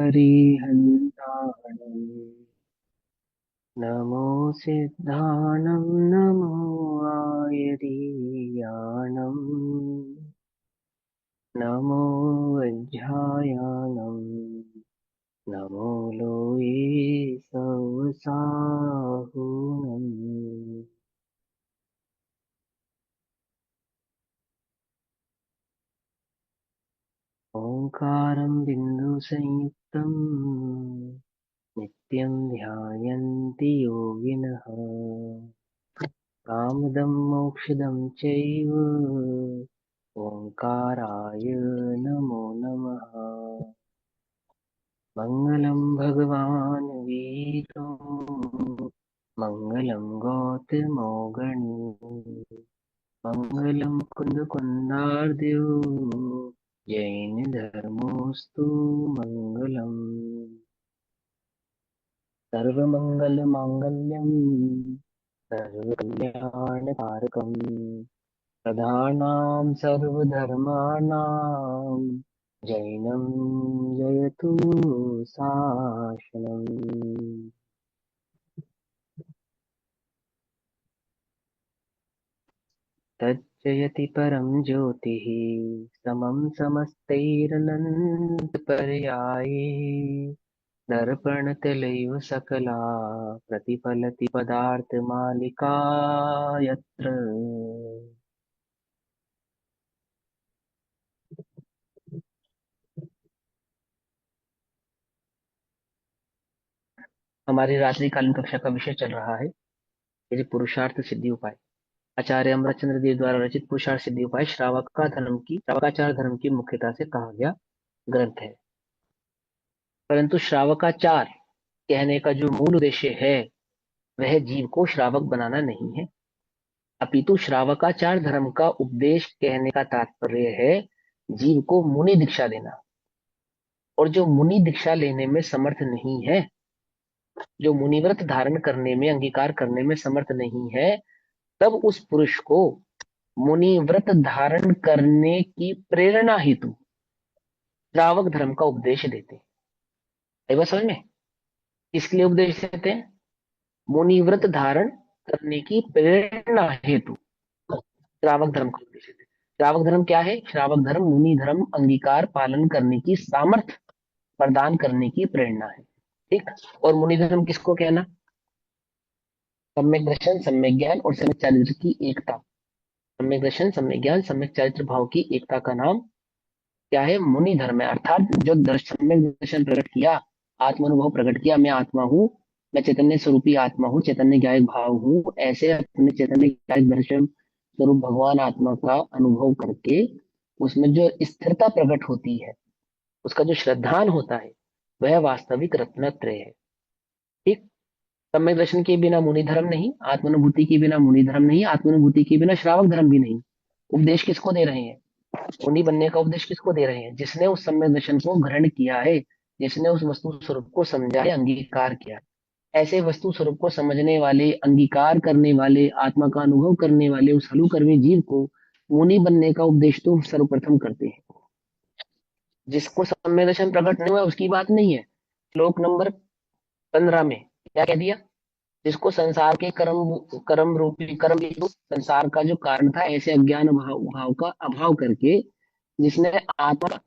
हरिहन्ताणम् नमो सिद्धाणं नमो आयरीयाणम् नमो वज्रायाणम् नमो लोये सवसाहुणम् ओंकारं बिन्दुसंयुक्तं नित्यं ध्यायन्ति योगिनः कामदं मोक्षदं चैव ओंकाराय नमो नमः। मङ्गलं भगवान् वीरो मङ्गलं गौतमो गणी मङ्गलं कुन्दकुन्दार्द्यो जैनधर्मोऽस्तु मङ्गलम्। सर्वमङ्गलमाङ्गल्यं सर्वकल्याणकारकं प्रधानां सर्वधर्माणां जैनं जयतु शासनम्। तज्जयति परं ज्योतिः समं समस्तैरनन्तपर्याये दर्पणतलैव सकला प्रतिफलति पदार्थमालिका यत्र। हमारी रात्रिकालीन कक्षा का विषय चल रहा है यदि पुरुषार्थ सिद्धि उपाय। आचार्य अमरचंद्र देव द्वारा रचित पुरुषार्थ सिद्धि उपाय श्रावकाचार धर्म की मुख्यता से कहा गया ग्रंथ है। परंतु श्रावकाचार कहने का जो मूल उद्देश्य है वह जीव को श्रावक बनाना नहीं है, अपितु श्रावकाचार धर्म का उपदेश कहने का तात्पर्य है जीव को मुनि दीक्षा देना। और जो मुनि दीक्षा लेने में समर्थ नहीं है, जो मुनिव्रत धारण करने में अंगीकार करने में समर्थ नहीं है, तब उस पुरुष को मुनिव्रत धारण करने की प्रेरणा हेतु श्रावक धर्म का उपदेश देते हैं। एक बात समझ में, किसके लिए उपदेश देते हैं? मुनिव्रत धारण करने की प्रेरणा हेतु श्रावक धर्म का उपदेश देते हैं। श्रावक धर्म क्या है? श्रावक धर्म मुनि धर्म अंगीकार पालन करने की सामर्थ्य प्रदान करने की प्रेरणा है। ठीक। और मुनि धर्म किसको कहना? सम्यक दर्शन, सम्यक ज्ञान और सम्यक चारित्र की एकता। सम्यक दर्शन, सम्यक ज्ञान, सम्यक चारित्र भाव की एकता का नाम क्या है? मुनि धर्म है। अर्थात जो सम्यक दर्शन प्रकट किया, आत्मानुभव प्रकट किया, मैं आत्मा हूँ, मैं चैतन्य स्वरूपी आत्मा हूँ, चैतन्य ज्ञायक भाव हूँ, ऐसे अपने चैतन्य ज्ञायक दर्शन स्वरूप भगवान आत्मा का अनुभव करके उसमें जो स्थिरता प्रकट होती है, उसका जो श्रद्धान होता है, वह वास्तविक रत्नत्रय है। ठीक। सम्यक दर्शन के बिना मुनि धर्म नहीं, आत्मानुभूति के बिना मुनि धर्म नहीं, आत्मानुभूति के बिना श्रावक धर्म भी नहीं। उपदेश किसको दे रहे हैं? मुनि बनने का उपदेश किसको दे रहे हैं? जिसने उस सम्यक दर्शन को ग्रहण किया है, जिसने उस वस्तु स्वरूप को समझा है, अंगीकार किया है। ऐसे वस्तु स्वरूप को समझने वाले, अंगीकार करने वाले, आत्मा का अनुभव करने वाले उस हलुकर्मी जीव को मुनि बनने का उपदेश तो सर्वप्रथम करते हैं। जिसको सम्यक दर्शन प्रकट नहीं हुआ उसकी बात नहीं है। श्लोक नंबर 15 में क्या कह दिया? जिसको संसार के कर्म रूपी कर्म संसार का जो कारण था, ऐसे अज्ञान भाव का अभाव करके जिसने आत्मा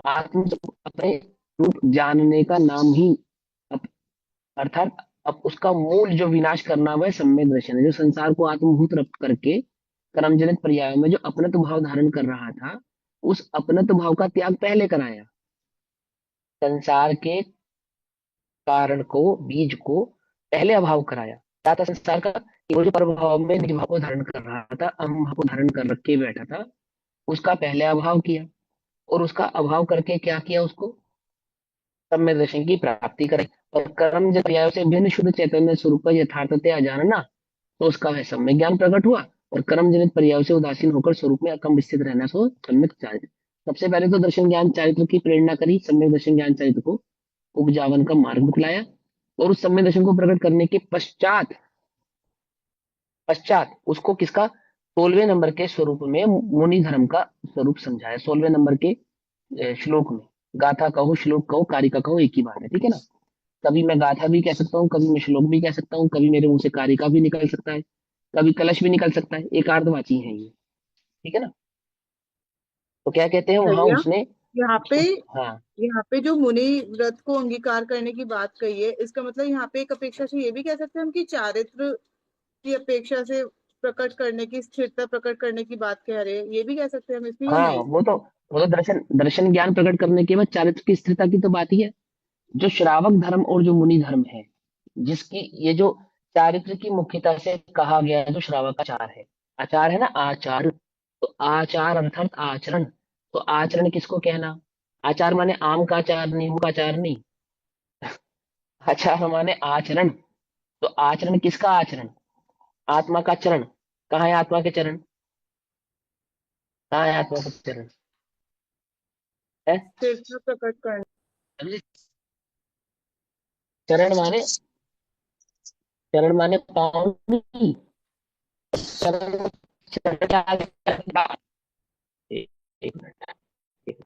आत्म अपने रूप जानने का नाम ही अप- अर्थात अब उसका मूल जो विनाश करना वह सम्यक दर्शन है। जो संसार को आत्मभूत रख करके कर्म जनित पर्याय में जो अपनत भाव धारण कर रहा था, उस अपनत भाव का त्याग पहले कराया। संसार के कारण को, बीज को पहले अभाव कराया। क्या था संसार का? कि वो जो प्रभाव में निज भाव को धारण कर रहा था, अहम भाव को धारण कर रखे बैठा था, उसका पहले अभाव किया। और उसका अभाव करके क्या किया? उसको सम्यक दर्शन की प्राप्ति करे। और कर्म जब पर्यायों से भिन्न शुद्ध चैतन्य स्वरूप का यथार्थतया जानना, तो उसका वह सम्यक ज्ञान प्रकट हुआ। और कर्म जनित पर्यायों से उदासीन होकर स्वरूप में अकम स्थित रहना, सो सम्यक चारित्र। सबसे पहले तो दर्शन ज्ञान चारित्र की प्रेरणा करी, सम्यक दर्शन ज्ञान चारित्र को उपजावन का मार्ग बतलाया। और उस सम्यक दर्शन को प्रकट करने के पश्चात पश्चात उसको किसका? 16वें नंबर के स्वरूप में मुनि धर्म का स्वरूप समझाया। 16वें नंबर के श्लोक में गाथा कहो, श्लोक कहो, कारिका कहो, एक ही बात है, ठीक है ना। कभी मैं गाथा भी कह सकता हूँ, कभी मैं श्लोक भी कह सकता हूँ, कभी मेरे मुंह से कारिका भी निकल सकता है, कभी कलश भी निकल सकता है, एक अर्धवाची है ये, ठीक है ना। तो क्या कहते हैं वहां भैया, उसने यहाँ पे उसको, हाँ यहाँ पे जो मुनि व्रत को अंगीकार करने की बात कही है, इसका मतलब यहाँ पे एक अपेक्षा से ये भी कह सकते हैं हम कि चारित्र की अपेक्षा से प्रकट करने की, स्थिरता प्रकट करने की बात कह रहे हैं, ये भी कह सकते हैं हम इसमें या हाँ, नहीं? वो तो दर्शन दर्शन ज्ञान प्रकट करने के बाद चारित्र की स्थिरता की तो बात ही है। जो श्रावक धर्म और जो मुनि धर्म है, जिसकी ये जो चारित्र की मुख्यता से कहा गया है, जो श्रावकाचार है, आचार है ना, आचार, तो आचार अर्थात आचरण। तो आचरण किसको कहना, आचार माने आम का आचार, नींबू का आचार नहीं, आचार माने आचरण। तो आचरण किसका आचरण, आत्मा का चरण। कहाँ है आत्मा के चरण, कहाँ है आत्मा का चरण है, स्थिरता प्रकट करने। समझे? चरण माने, चरण माने पाँव नहीं, चरण, चरण के आगे एक, एक मिनट, एक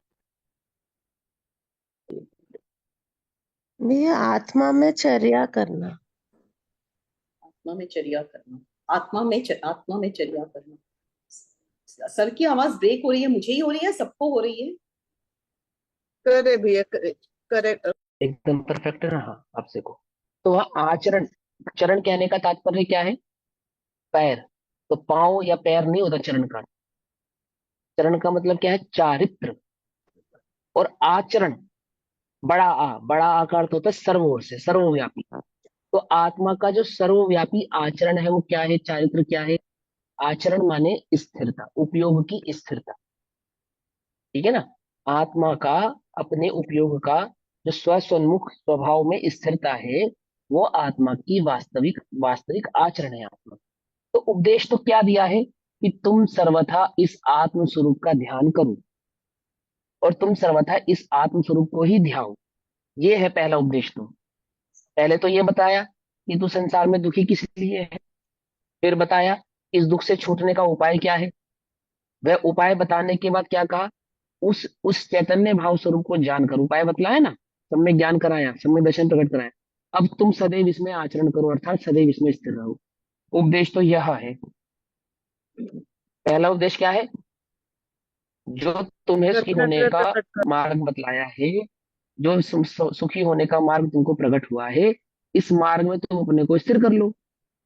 भैया आत्मा में चर्या करना। आत्मा में चर्या करना, आत्मा में चर्या करना। सर की आवाज ब्रेक हो रही है, मुझे ही हो रही है, सबको हो रही है? करे भैया, करे, करे। एकदम परफेक्ट रहा आपसे को। तो वह आचरण, चरण कहने का तात्पर्य क्या है, पैर। तो पांव या पैर नहीं होता चरण का, चरण का मतलब क्या है, चारित्र। और आचरण, बड़ा आकार तो होता है सर्व ओर से, सर्वव्यापी। तो आत्मा का जो सर्वव्यापी आचरण है वो क्या है, चारित्र क्या है, आचरण माने स्थिरता, उपयोग की स्थिरता, ठीक है ना। आत्मा का अपने उपयोग का जो स्वसन्मुख स्वभाव में स्थिरता है, वो आत्मा की वास्तविक वास्तविक आचरण है आत्मा। तो उपदेश तो क्या दिया है कि तुम सर्वथा इस आत्म स्वरूप का ध्यान करो, और तुम सर्वथा इस आत्म स्वरूप को ही ध्याओ। ये है पहला उपदेश। तो पहले तो ये बताया कि तू संसार में दुखी किस लिए है, फिर बताया इस दुख से छूटने का उपाय क्या है, वह उपाय बताने के बाद क्या कहा, उस चैतन्य भाव स्वरूप को जानकर, उपाय बतलाया ना, सब में ज्ञान कराया, सब में दर्शन प्रकट कराया। अब तुम सदैव इसमें आचरण करो, अर्थात सदैव इसमें स्थिर रहो। उपदेश तो यह है। पहला उपदेश क्या है, जो तुम्हें सुखी होने नक्षत्र का प्रकट कर। मार्ग बतलाया है, जो सुखी होने का मार्ग तुमको प्रकट हुआ है, इस मार्ग में तुम अपने को स्थिर कर लो।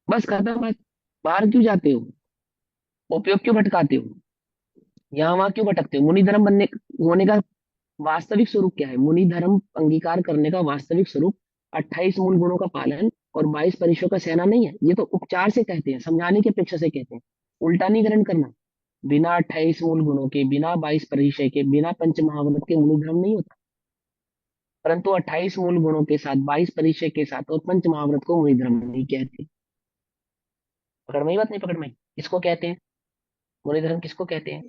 बस खत्म बात। बाहर क्यों जाते हो, उपयोग क्यों भटकाते हो, यहाँ वहां क्यों भटकते हो। मुनि धर्म बनने होने का वास्तविक स्वरूप क्या है, मुनि धर्म अंगीकार करने का वास्तविक स्वरूप 28 मूल गुणों का पालन और 22 परिशों का सहना नहीं है। ये तो उपचार से कहते हैं, समझाने की अपेक्षा से कहते हैं, उल्टा नहीं ग्रहण करना। बिना 28 मूल गुणों के, बिना 22 परिचय के, बिना पंच महाव्रत के मुनि धर्म नहीं होता। परंतु 28 मूल गुणों के साथ, 22 परिचय के साथ और पंच महाव्रत को मुनि धर्म नहीं कहते। पकड़ में ही बात नहीं, पकड़ में किसको कहते हैं, मुनि धर्म किसको कहते हैं,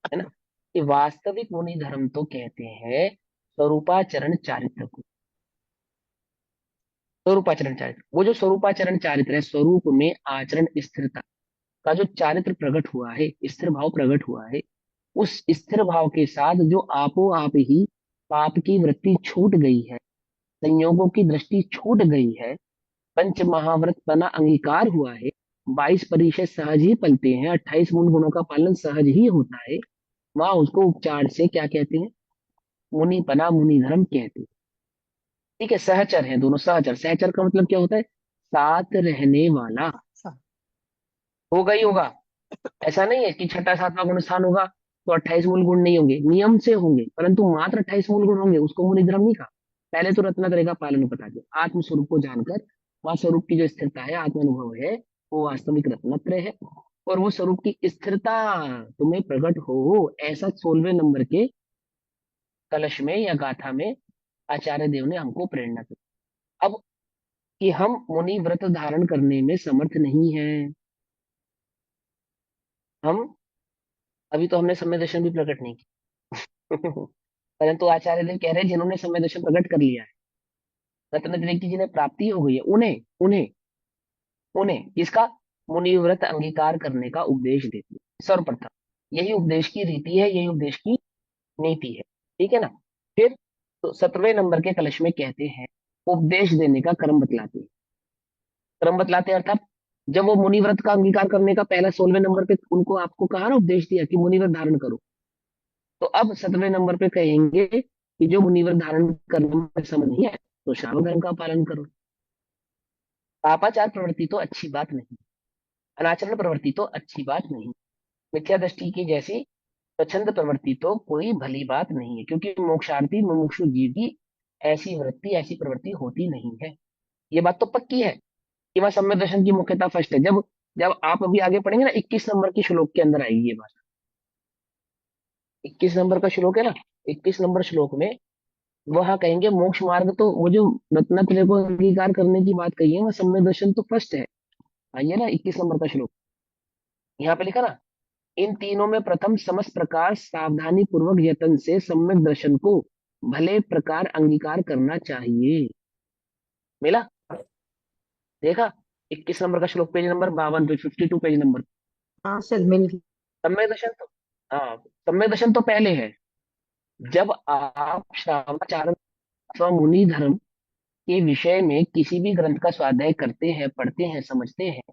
है ना। कि वास्तविक मुनि धर्म तो कहते हैं स्वरूपाचरण चारित्र को। स्वरूपाचरण चारित्र, वो जो स्वरूपाचरण चारित्र है, स्वरूप में आचरण स्थिरता का जो चारित्र प्रकट हुआ है, स्थिर भाव प्रकट हुआ है, उस स्थिर भाव के साथ जो आपो आप ही पाप की वृत्ति छूट गई है, संयोगों की दृष्टि छूट गई है, पंच महाव्रत बना अंगीकार हुआ है, 22 परिचय सहज ही पलते हैं, 28 मूल गुणों का पालन सहज ही होता है, वहां उसको उपचार से क्या कहते हैं, मुनि पना, मुनि धर्म कहते हैं। ठीक है, सहचर है दोनों, सहचर, सहचर का मतलब क्या होता है, साथ रहने वाला। होगा ही होगा, ऐसा नहीं है कि छठा सातवां गुण स्थान होगा तो 28 मूल गुण नहीं होंगे, नियम से होंगे, परंतु मात्र 28 मूल गुण होंगे, उसको मुनि धर्म नहीं कहा। पहले तो रत्नात्रय का पालन बता दिया, आत्म स्वरूप को जानकर, वह स्वरूप की जो स्थिरता है, आत्मानुभव है, वो वास्तविक रत्नत्रय है। और वो स्वरूप की स्थिरता तुम्हें प्रकट हो, ऐसा 16वें नंबर के कलश में या गाथा में आचार्य देव ने हमको प्रेरणा दी। अब कि हम मुनि व्रत धारण करने में समर्थ नहीं है, हम, अभी तो हमने समय दर्शन भी प्रकट नहीं किया। परंतु आचार्य देव कह रहे हैं जिन्होंने समय दर्शन प्रकट कर लिया है, रत्न की जिन्हें प्राप्ति हो गई है, उन्हें उन्हें उन्हें इसका मुनि व्रत अंगीकार करने का उपदेश देते हैं सर्वप्रथम। यही उपदेश की रीति है, यही उपदेश की नीति है, ठीक है ना। फिर तो 17वें नंबर के कलश में कहते हैं उपदेश देने का क्रम बतलाते हैं। क्रम बतलाते हैं अर्थात जब वो मुनि व्रत का अंगीकार करने का पहला 16वें नंबर पे उनको आपको कहा ना, उपदेश दिया कि मुनि व्रत धारण करो, तो अब 17वें नंबर पे कहेंगे कि जो मुनि व्रत धारण करने में समझ नहीं है तो श्रावक धर्म का पालन करो। पापाचार प्रवृत्ति तो अच्छी बात नहीं, अनाचरण प्रवृत्ति तो अच्छी बात नहीं, मिथ्या दृष्टि की जैसी स्वच्छंद प्रवृत्ति तो कोई भली बात नहीं है, क्योंकि मोक्षार्थी मुमुक्षु जीव की ऐसी वृत्ति ऐसी प्रवृत्ति होती नहीं है। ये बात तो पक्की है कि वह सम्यक दर्शन की मुख्यता फर्स्ट है। जब जब आप अभी आगे पढ़ेंगे ना, 21 नंबर की श्लोक के अंदर आएगी ये बात। 21 नंबर का श्लोक है ना, 21 नंबर श्लोक में वह कहेंगे मोक्ष मार्ग तो वो जो रत्नत्रय को अंगीकार करने की बात कही है वह सम्यक दर्शन तो फर्स्ट है। आइए ना 21 नंबर का श्लोक, यहाँ पे लिखा ना, इन तीनों में प्रथम समस्त प्रकार सावधानी पूर्वक यत्न से सम्यक दर्शन को भले प्रकार अंगीकार करना चाहिए। मिला? देखा? 21 नंबर का श्लोक पेज नंबर 52 पे, 52 पेज नंबर। हाँ सर मिल गई। सम्यक दर्शन तो, हाँ सम्यक दर्शन तो पहले है। जब आप श्रावकाचार्य अथवा मुनि धर्म के विषय में किसी भी ग्रंथ का स्वाध्याय करते हैं, पढ़ते हैं, समझते हैं,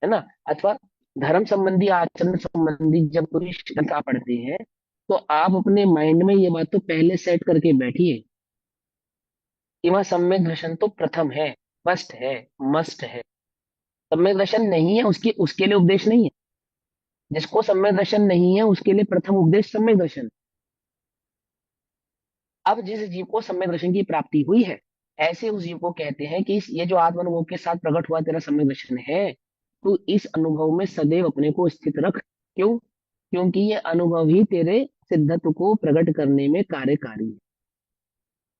है ना, अथवा धर्म संबंधी आचरण संबंधी जब कोई ग्रंथ आप पढ़ते हैं, तो आप अपने माइंड में ये बात तो पहले सेट करके बैठिए कि वह सम्यक दर्शन तो प्रथम है, फर्स्ट है, मस्ट है। सम्यक दर्शन नहीं है उसकी उसके लिए उपदेश नहीं है। जिसको सम्यक दर्शन नहीं है उसके लिए प्रथम उपदेश सम्यक दर्शन। अब जिस जीव को सम्यक दर्शन की प्राप्ति हुई है, ऐसे उस जीव को कहते हैं कि ये जो आत्मानुभव के साथ प्रकट हुआ तेरा सम्यक दर्शन है, तू इस अनुभव में सदैव अपने को स्थित रख। क्यों? क्योंकि ये अनुभव ही तेरे सिद्धत्व को प्रकट करने में कार्यकारी है।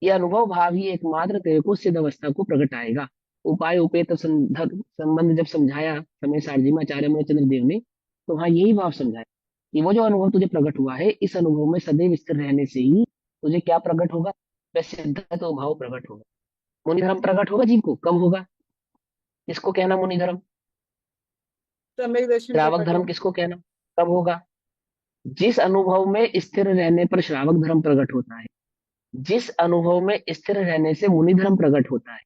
ये अनुभव भाव ही एकमात्र तेरे को सिद्ध अवस्था को प्रगटाएगा। उपाय उपेत संबंध जब समझाया समय सारजी में आचार्य चंद्र देव ने, तो वहां यही भाव समझाया कि वो जो अनुभव तुझे प्रकट हुआ है, इस अनुभव में सदैव स्थिर रहने से ही तुझे क्या प्रकट होगा? वह सिद्धत्व भाव प्रकट होगा। मुनि धर्म प्रकट होगा जीव को कब होगा? किसको कहना मुनि धर्म? सम्यक दर्शन श्रावक प्रकट धर्म हो। किसको कहना? कब होगा? जिस अनुभव में स्थिर रहने पर श्रावक धर्म प्रकट होता है, जिस अनुभव में स्थिर रहने से मुनि धर्म प्रकट होता है,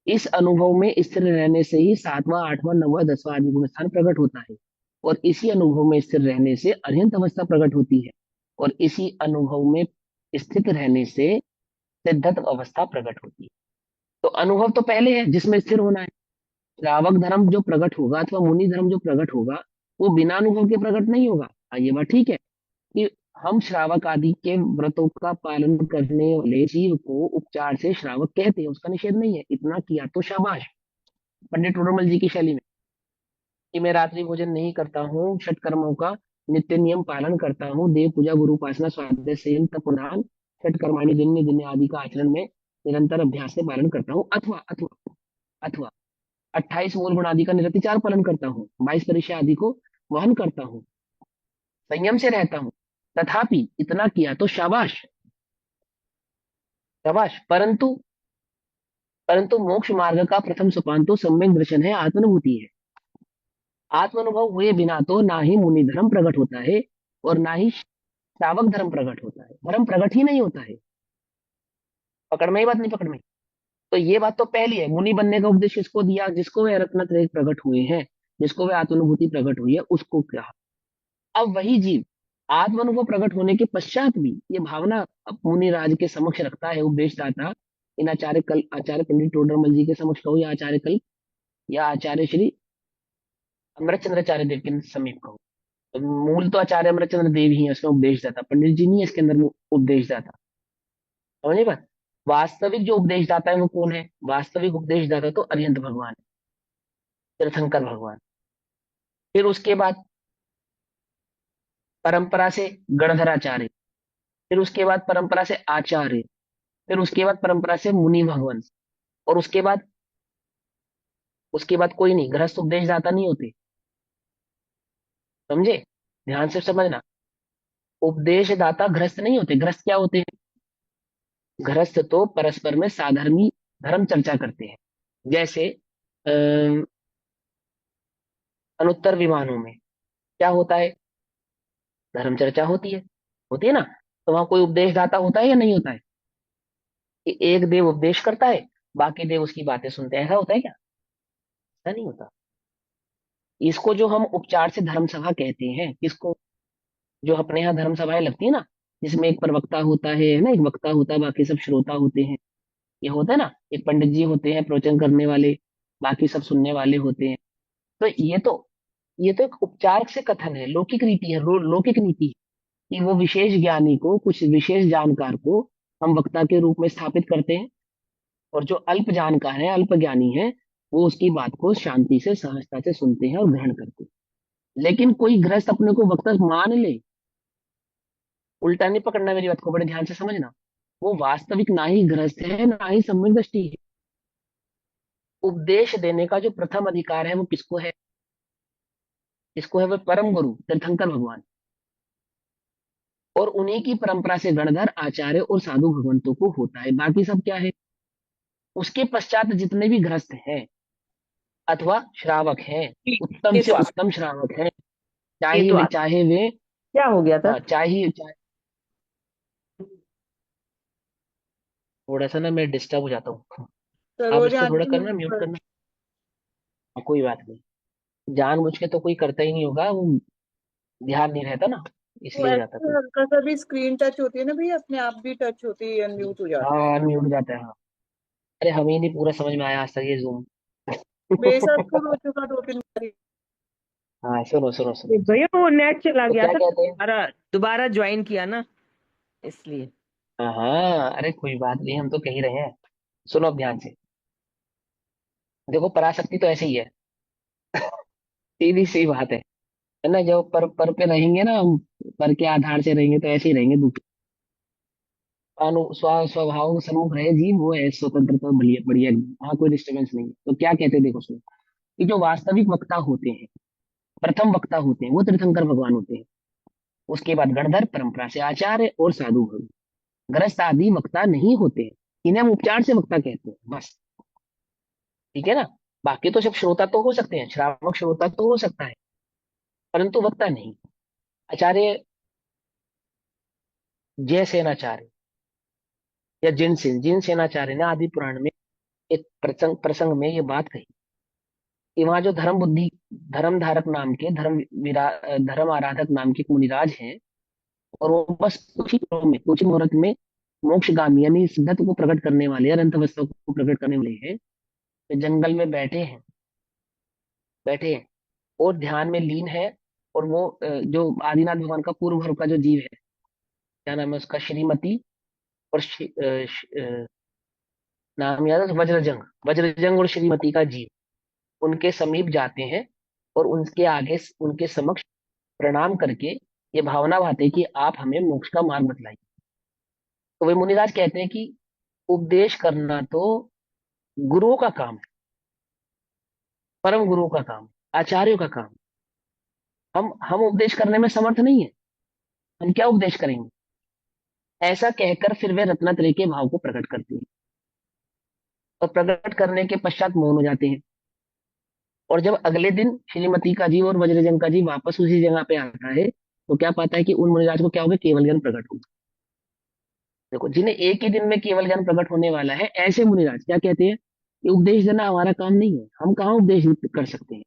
इस अनुभव में स्थिर रहने से ही सातवां आठवां नौवां 10वां आदि गुण स्थान प्रकट होता है, और इसी अनुभव में स्थिर रहने से अर्हंत अवस्था प्रकट होती है, और इसी अनुभव में स्थित रहने से सिद्धत्व अवस्था प्रकट होती है। तो अनुभव तो पहले है जिसमें स्थिर होना है। श्रावक धर्म जो प्रकट होगा अथवा मुनि धर्म जो प्रकट होगा, वो बिना अनुभव के प्रकट नहीं होगा। हाँ, ये बात ठीक है कि हम श्रावक आदि के व्रतों का पालन करने वाले जीव को उपचार से श्रावक कहते हैं, उसका निषेध नहीं है, इतना किया तो शाबाश। पंडित टोडरमल जी की शैली में कि मैं रात्रि भोजन नहीं करता हूँ, षट कर्मों का नित्य नियम पालन करता हूँ, देव पूजा गुरु उपासना स्वाध्याय संयम तप प्रधान षट कर्माणि दिन दिन आदि का आचरण में निरंतर अभ्यास से पालन करता हूँ, अथवा अथवा अथवा 28 मूल गुण आदि का निरतिचार पालन करता हूँ, 22 परीक्षा आदि को वहन करता हूँ, संयम से रहता हूँ, तथापि इतना किया तो शाबाश शाबाश। परंतु परंतु मोक्ष मार्ग का प्रथम सोपान तो सम्यक दर्शन है, आत्मानुभूति है। आत्मानुभव हुए बिना तो ना ही मुनि धर्म प्रकट होता है और ना ही श्रावक धर्म प्रकट होता है। धर्म प्रकट ही नहीं होता है। पकड़ में ही बात नहीं? पकड़ में? तो ये बात तो पहली है, मुनि बनने का उपदेश किसको दिया? जिसको वे रत्नत्रय प्रकट हुए हैं, जिसको वे आत्मानुभूति प्रकट हुई है, उसको कहा। अब वही जीव आत्मानुभव प्रकट होने के पश्चात भी ये भावना मुनि राज के समक्ष रखता है, उपदेश दाता इन आचार्य कल आचार्य पंडित टोडरमल जी के समक्ष कहो, या आचार्य कल, या आचार्य श्री अमृतचंद्राचार्य देव के समीप कहो। तो मूल तो आचार्य अमृतचंद्र देव ही है, उसमें उपदेश दाता पंडित जी नहीं है इसके अंदर उपदेश दाता। समझे बात? वास्तविक जो उपदेश दाता है वो कौन है? वास्तविक उपदेश दाता तो अरिहंत भगवान, तीर्थंकर भगवान। फिर उसके बाद परंपरा से गणधराचार्य, फिर उसके बाद परंपरा से आचार्य, फिर उसके बाद परंपरा से मुनि भगवान, और उसके बाद कोई नहीं, गृहस्थ उपदेश दाता नहीं होते। समझे? ध्यान से समझना, उपदेश दाता गृहस्थ नहीं होते। गृहस्थ क्या होते हैं? गृहस्थ तो परस्पर में साधर्मी धर्म चर्चा करते हैं। जैसे अनुत्तर विमानों में क्या होता है? धर्म चर्चा होती है ना? तो वहां कोई उपदेशदाता होता है या नहीं होता है? कि एक देव उपदेश करता है, बाकी देव उसकी बातें सुनते हैं, ऐसा होता है क्या? ऐसा नहीं होता। इसको जो हम उपचार से धर्म सभा कहते हैं, किसको? जो अपने यहाँ धर्म सभाएं लगती है ना, जिसमें एक प्रवक्ता होता है ना, एक वक्ता होता है, बाकी सब श्रोता होते हैं। ये होता है ना, एक पंडित जी होते हैं प्रवचन करने वाले, बाकी सब सुनने वाले होते हैं। तो ये तो एक उपचार से कथन है, लौकिक रीति है, लौकिक नीति है कि वो विशेष ज्ञानी को, कुछ विशेष जानकार को हम वक्ता के रूप में स्थापित करते हैं, और जो अल्प जानकार है, अल्प ज्ञानी है, वो उसकी बात को शांति से, सहजता से सुनते हैं और ग्रहण करते हैं। लेकिन कोई गृहस्थ अपने को वक्ता मान ले, उल्टा नहीं पकड़ना, मेरी बात को बड़े ध्यान से समझना, वो वास्तविक ना ही गृहस्थ है, ना ही सम्यक दृष्टि है। उपदेश देने का जो प्रथम अधिकार है वो किसको है? किसको है? वो परम गुरु तीर्थंकर भगवान, और उन्हीं की परंपरा से गणधर आचार्य और साधु भगवंतों को होता है। बाकी सब क्या है? उसके पश्चात जितने भी गृहस्थ हैं अथवा श्रावक हैं, उत्तम ये से तो उत्तम श्रावक हैं, ये तो चाहे वे, क्या हो गया था? हाँ, चाहे थोड़ा सा ना मैं डिस्टर्ब हो जाता हूँ। आप सरोज इसको थोड़ा आंटी करना, म्यूट करना। हाँ, कोई बात नहीं। जानबूझ के तो कोई करता ही नहीं होगा, वो ध्यान नहीं रहता ना, वो इसलिए हो जाता ऐसे कोई। हल्का सा भी स्क्रीन टच होती है ना भैया, अपने आप भी टच होती है, अनम्यूट हो जाती है। हाँ, म्यूट हो जाता है, हाँ। अरे हमें नहीं पूरा समझ में आया आज तक ये जूम। मेरे साथ खुद हो चुका 2-3 बार। हाँ, सुनो सुनो ये सुनो। भैया वो नेट चला तो गया क्या था, कहते हैं? दोबारा दोबारा ज्वाइन किया ना, इसलिए। हाँ हाँ, अरे कोई बात नहीं, हम तो कह ही रहे हैं। सुनो अब ध्यान से। देखो, पराशक्ति तो ऐसे ही है, सीधी सी बात है ना। जब पर पे रहेंगे ना हम, पर के आधार से रहेंगे तो ऐसे ही रहेंगे, दुख स्वभाव स्वरूप रहे जीव, वो है स्वतंत्रता, बढ़िया बढ़िया, वहाँ कोई डिस्टर्बेंस नहीं है। तो क्या कहते हैं, देखो सुनो, कि जो वास्तविक वक्ता होते हैं, प्रथम वक्ता होते हैं, वो तीर्थंकर भगवान होते हैं। उसके बाद गणधर, परंपरा से आचार्य और साधु भगवान। ग्रस्त आदि वक्ता नहीं होते हैं, इन्हें हम उपचार से वक्ता कहते हैं, बस। ठीक है ना? बाकी तो सब श्रोता तो हो सकते हैं, श्रावक श्रोता तो हो सकता है, परंतु वक्ता नहीं। आचार्य जय सेनाचार्य या जिन सेनाचार्य ने आदि पुराण में एक प्रसंग प्रसंग में ये बात कही कि वहां जो धर्म बुद्धि, धर्म धारक नाम के, धर्म आराधक नाम के एक मुनिराज हैं, और वो बस कुछ ही दिनों में, कुछ ही मुहूर्त में मोक्षगामी यानी सिद्धत्व को प्रकट करने वाले, अनंत अवस्था को प्रकट करने वाले हैं। तो जंगल में बैठे हैं और ध्यान में लीन है। और वो जो आदिनाथ भगवान का पूर्व भर का जो जीव है, क्या नाम है उसका, श्रीमती, और नाम याद है, वज्रजंग, वज्रजंग और श्रीमती का जीव उनके समीप जाते हैं, और उनके आगे, उनके समक्ष प्रणाम करके ये भावना भाते हैं कि आप हमें मोक्ष का मार्ग बतलाइए। तो वे मुनिराज कहते हैं कि उपदेश करना तो गुरुओं का काम है, परम गुरुओं का काम है, आचार्यों का काम है। हम उपदेश करने में समर्थ नहीं है, हम क्या उपदेश करेंगे? ऐसा कहकर फिर वे रत्नत्रय के भाव को प्रकट करते हैं, और प्रकट करने के पश्चात मौन हो जाते हैं। और जब अगले दिन श्रीमती का जी और वज्रजंग का जी वापस उसी जगह पे आता है, तो क्या पाता है कि उन मुनिराज को क्या हो गया, केवल ज्ञान प्रकट हो गया। देखो, जिन्हें एक ही दिन में केवल ज्ञान प्रकट होने वाला है, ऐसे मुनिराज क्या कहते हैं कि उपदेश देना हमारा काम नहीं है, हम कहाँ उपदेश कर सकते हैं।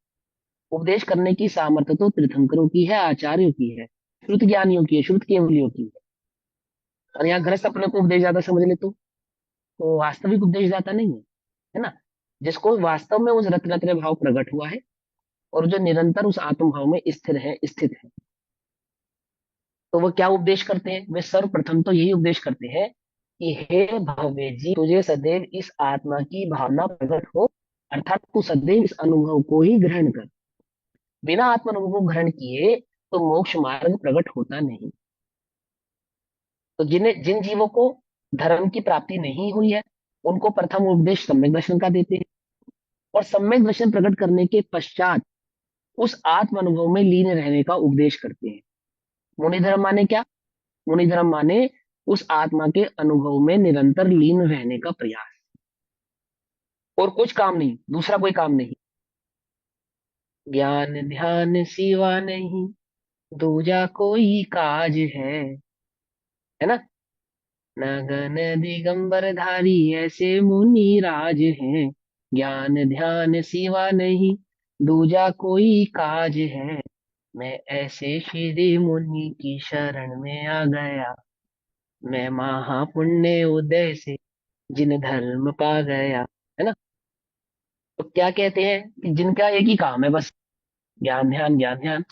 उपदेश करने की सामर्थ्य तो तीर्थंकरों की है, आचार्यों की है, श्रुत ज्ञानियों की है, श्रुत केवलियों की है। और यहाँ गृहस्थ अपने को उपदेश ज्यादा समझ ले तो वास्तविक उपदेश दाता नहीं है ना? जिसको वास्तव में उस रत्नत्रय भाव प्रकट हुआ है, और जो निरंतर उस आत्म भाव में स्थिर है, स्थित है। तो वो क्या उपदेश करते हैं? वे सर्वप्रथम तो यही उपदेश करते हैं कि हे भव्य जी, तुझे सदैव इस आत्मा की भावना प्रकट हो, अर्थात तू सदैव इस अनुभव को ही ग्रहण कर। बिना आत्म अनुभव को ग्रहण किए तो मोक्ष मार्ग प्रकट होता नहीं। तो जिन जीवों को धर्म की प्राप्ति नहीं हुई है, उनको प्रथम उपदेश सम्यक दर्शन का देते हैं, और सम्यक दर्शन प्रकट करने के पश्चात उस आत्म अनुभव में लीन रहने का उपदेश करते हैं। मुनि धर्म माने क्या? मुनि धर्म माने उस आत्मा के अनुभव में निरंतर लीन रहने का प्रयास, और कुछ काम नहीं, दूसरा कोई काम नहीं। ज्ञान ध्यान सिवा नहीं, दूजा कोई काज है, है ना। नगन दिगंबर धारी ऐसे मुनि राज हैं, ज्ञान ध्यान सिवा नहीं दूजा कोई काज है। मैं ऐसे श्री मुनि की शरण में आ गया, मैं महापुण्य उदय से जिन धर्म पा गया, है ना। तो क्या कहते हैं कि जिनका एक ही काम है बस, ज्ञान ध्यान ज्ञान ध्यान।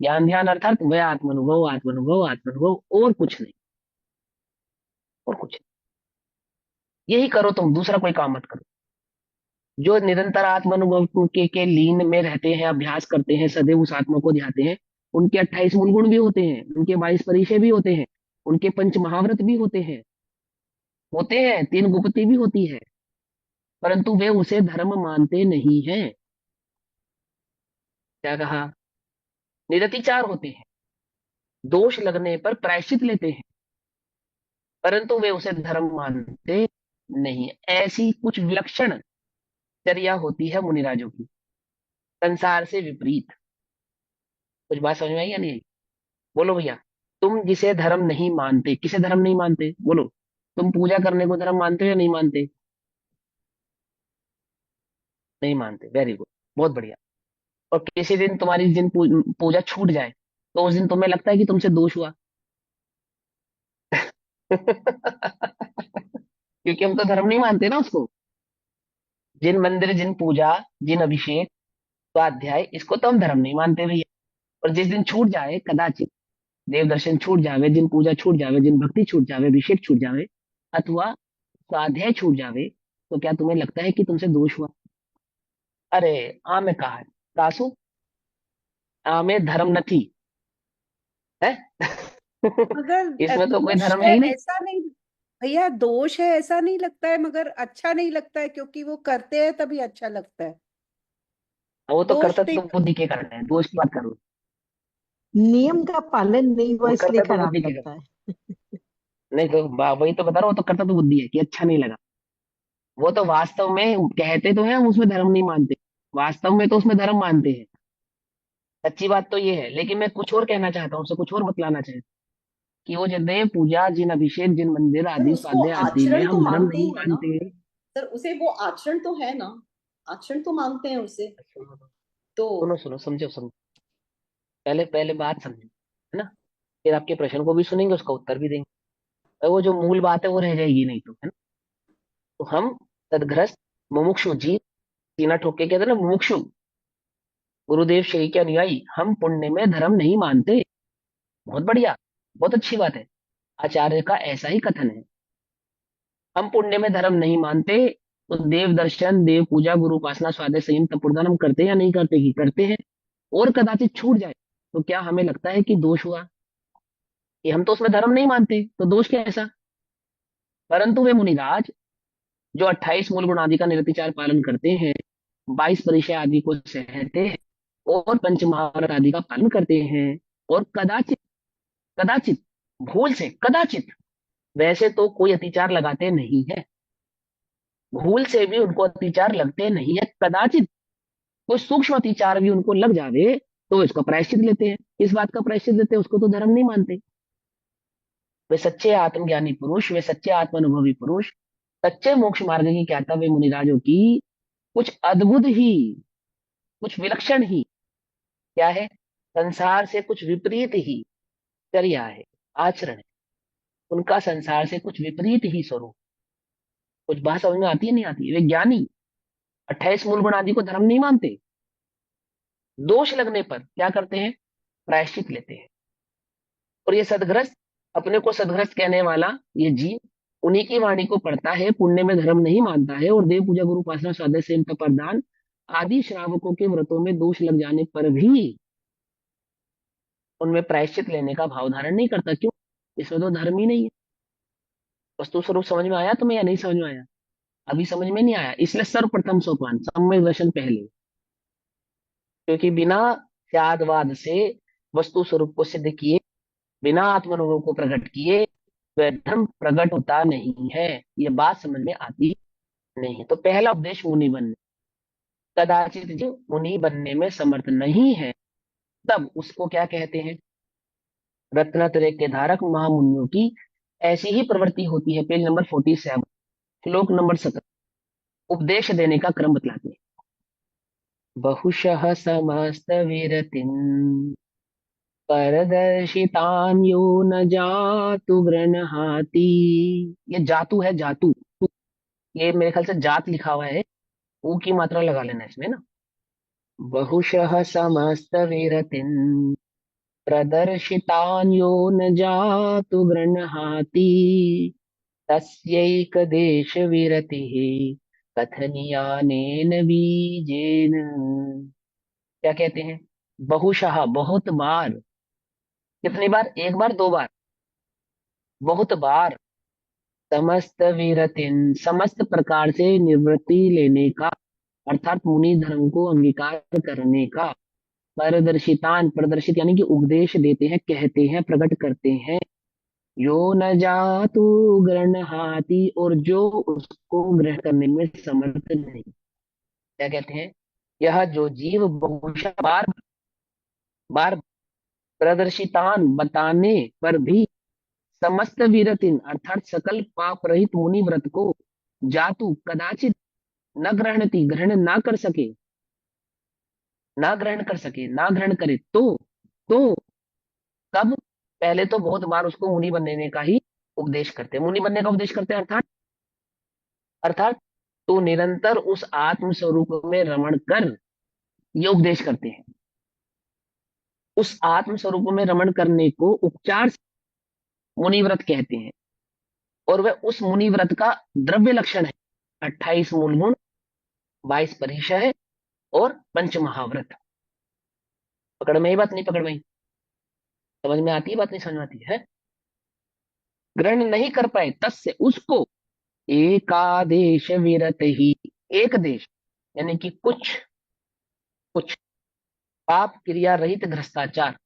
ज्ञान ध्यान अर्थात वह आत्मानुभव आत्मानुभव आत्मानुभव, और कुछ नहीं, और कुछ नहीं। यही करो तुम, दूसरा कोई काम मत करो। जो निरंतर आत्मानुभव के लीन में रहते हैं, अभ्यास करते हैं, सदैव उस आत्मा को ध्याते हैं, उनके 28 मूल गुण भी होते हैं, उनके 22 परिचय भी होते हैं, उनके पंच महाव्रत भी होते हैं 3 गुप्ती भी होती है, परंतु वे उसे धर्म मानते नहीं हैं। क्या कहा? निरतिचार होते हैं, दोष लगने पर प्रायश्चित लेते हैं, परंतु वे उसे धर्म मानते नहीं। ऐसी कुछ विलक्षण चर्या होती है मुनिराजों की, संसार से विपरीत। कुछ बात समझ में आई या नहीं आई? बोलो भैया। तुम जिसे धर्म नहीं मानते, किसे धर्म नहीं मानते बोलो। तुम पूजा करने को धर्म मानते हो या नहीं मानते? नहीं मानते, वेरी गुड, बहुत बढ़िया। और किसी दिन तुम्हारी जिन पूजा छूट जाए, तो उस दिन तुम्हें लगता है कि तुमसे दोष हुआ। क्योंकि हम तो धर्म नहीं मानते ना उसको। जिन मंदिर, जिन पूजा, जिन अभिषेक, स्वाध्याय, इसको तो हम धर्म नहीं मानते भैया। और जिस दिन छूट जाए, कदाचित देव दर्शन छूट जावे, जिन पूजा छूट जावे, जिन भक्ति छूट जावे, अभिषेक छूट जावे, अथवा स्वाध्याय छूट जावे, तो क्या तुम्हें लगता है कि तुमसे दोष हुआ? अरे आमे कहा है कासु, आमे धर्म नहीं है। मगर इसमें तो कोई दोष धर्म है है ही नहीं। ऐसा नहीं, भैया दोष है ऐसा नहीं लगता है, मगर अच्छा नहीं लगता है क्योंकि वो करते हैं तभी अच्छा लगता है। वो तो दोष करता नहीं तो बुद्धि के कारण है, दोष की बात करो। नियम का पालन नहीं हुआ वो इसलिए करता तो खराब बुद्धि के लगता कारण। है। नहीं तो वही तो बता रहा हूँ, वो तो करता तो बुद्धि है कि अच्छा नहीं लगा। वो तो वास्तव में कहते तो हैं हम उसमें धर्म नहीं मानते, वास्तव में तो उसमें धर्म मानते हैं। सच्ची बात तो ये है, लेकिन मैं कुछ और कहना चाहता हूँ, उसे कुछ और बतलाना चाहता हूँ कि वो जो देव पूजा, जिन अभिषेक, जिन मंदिर पर आदि उसको स्वाध्याय आदि में आचरण तो हम धर्म मानते नहीं हैं ना मानते। सर, उसे वो आचरण तो है ना, आचरण तो मानते हैं उसे। तो सुनो सुनो, समझो समझो, पहले पहले बात समझो, है ना। फिर आपके प्रश्न को भी सुनेंगे, उसका उत्तर भी देंगे, और वो जो मूल बात है वो रह जाएगी नहीं, तो है ना। तो हम तदग्रस्त मुमुक्षु जी, सीना ठोक के कहते हैं ना मुमुक्षु, गुरुदेव श्री के अनुयायी, हम पुण्य में धर्म नहीं मानते। बहुत बढ़िया, बहुत अच्छी बात है। आचार्य का ऐसा ही कथन है, हम पुण्य में धर्म नहीं मानते। तो देव दर्शन, देव पूजा, गुरु उपासना, स्वाध्याय, संयम, तपोदान हम करते हैं या नहीं करते? ही करते हैं। और कदाचित छूट जाए तो क्या हमें लगता है कि दोष हुआ? कि हम तो उसमें धर्म नहीं मानते, तो दोष कैसा? परंतु वे मुनिराज जो 28 मूल गुण आदि का निरतिचार पालन करते हैं, 22 परिचय आदि को सहते हैं, और पंच महाव्रत आदि का पालन करते हैं, और कदाचित, कदाचित, भूल से, कदाचित, वैसे तो कोई अतिचार लगाते नहीं है, भूल से भी उनको अतिचार लगते नहीं है, कदाचित कोई सूक्ष्म अतिचार भी उनको लग जावे, तो इसका प्रायश्चित लेते हैं। इस बात का प्रायश्चित देते हैं, उसको तो धर्म नहीं मानते। वे सच्चे आत्मज्ञानी पुरुष, वे सच्चे आत्मानुभवी पुरुष, सच्चे मोक्ष मार्ग की ख्याता वे मुनिराजों की कुछ अद्भुत ही, कुछ विलक्षण ही, क्या है, संसार से कुछ विपरीत ही चर्या है, आचरण है। उनका संसार से कुछ विपरीत ही स्वरूप। कुछ बात समझ में आती है नहीं आती है? वे ज्ञानी 28 मूल गुण आदि को धर्म नहीं मानते, दोष लगने पर क्या करते हैं? प्रायश्चित लेते हैं। और ये सदग्रस्त, अपने को सदग्रस्त कहने वाला ये जीव, उन्हीं की वाणी को पढ़ता है, पुण्य में धर्म नहीं मानता है, और देव पूजा, गुरु उपासना, स्वाध्याय, संयम, तपोदान आदि श्रावकों के व्रतों में दोष लग जाने पर भी उनमें प्रायश्चित लेने का भाव धारण नहीं करता। क्यों? इसमें तो धर्म ही नहीं है। वस्तु स्वरूप समझ में आया तुम्हें या नहीं समझ में आया? अभी समझ में नहीं आया, इसलिए सर्वप्रथम सोपान सम्यक दर्शन पहले। क्योंकि बिना त्यागवाद से वस्तु स्वरूप को सिद्ध किए, बिना आत्मानुभव को प्रकट किए, वह धर्म प्रकट होता नहीं है। ये बात समझ में आती नहीं है। तो पहला उपदेश मुनि बनने, कदाचित जो मुनि बनने में समर्थ नहीं है, तब उसको क्या कहते हैं? रत्नत्रय के धारक महामुनियों की ऐसी ही प्रवृत्ति होती है। पेज नंबर 47, श्लोक नंबर 17 उपदेश देने का क्रम बतलाते हैं। बहुशः समस्त विरतिम परदर्शितान यो न जातु गृह्णाति। ये जातु है, जातु। ये मेरे ख्याल से जात लिखा हुआ है, ऊ की मात्रा लगा लेना इसमें ना। बहुशः समस्त विरतिम प्रदर्शितान यो न जातु गृह्णाति तस्यैकदेश विरतिः कथनीयानेन बीजेन। क्या कहते हैं? बहुशः बहुत बार। कितनी बार? एक बार, दो बार? बहुत बार। समस्त विरतिन समस्त प्रकार से निवृत्ति लेने का, अर्थात मुनि धर्म को अंगीकार करने का। पारदर्शितान, प्रदर्शित यानी कि उपदेश देते हैं, कहते हैं, प्रकट करते हैं। यो न जातु गृह्णाति, और जो उसको ग्रहण करने में समर्थ नहीं। क्या कहते हैं? यह जो जीव बहुशः बार बार प्रदर्शितान बताने पर भी समस्त विरतिन अर्थात सकल पाप रहित मुनि व्रत को जातु कदाचित न ग्रहणती, ग्रहण ना कर सके, ना ग्रहण कर सके, ना ग्रहण करे तो कब? पहले तो बहुत बार उसको मुनि बनने का ही उपदेश करते हैं। मुनि बनने का उपदेश करते हैं अर्थात तो निरंतर उस आत्म स्वरूप में रमण कर ये उपदेश करते हैं। उस आत्म स्वरूप में रमण करने को उपचार से मुनि व्रत कहते हैं। और वह उस मुनि व्रत का द्रव्य लक्षण है 28 मूल गुण, 22 परिचय और पंच महाव्रत। पकड़ में ही बात? नहीं पकड़ में ही? समझ में आती है बात? नहीं समझ में आती है? ग्रहण नहीं कर पाए तस्य उसको एकादेश विरत ही, एक देश यानी कि कुछ कुछ पाप क्रिया रहित भ्रष्टाचार,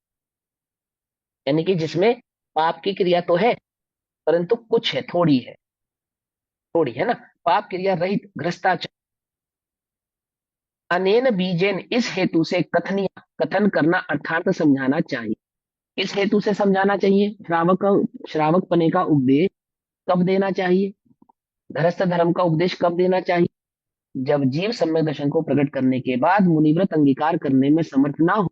यानी कि जिसमें पाप की क्रिया तो है परंतु कुछ है, थोड़ी है ना। पाप क्रिया रहित भ्रष्टाचार अनेन बीजेन, इस हेतु से कथनिया, कथन करना अर्थात समझाना चाहिए। इस हेतु से समझाना चाहिए। श्रावक पने का उपदेश कब देना चाहिए? गृहस्थ धर्म का उपदेश कब देना चाहिए? जब जीव सम्यक दर्शन को प्रकट करने के बाद मुनिव्रत अंगीकार करने में समर्थ ना हो।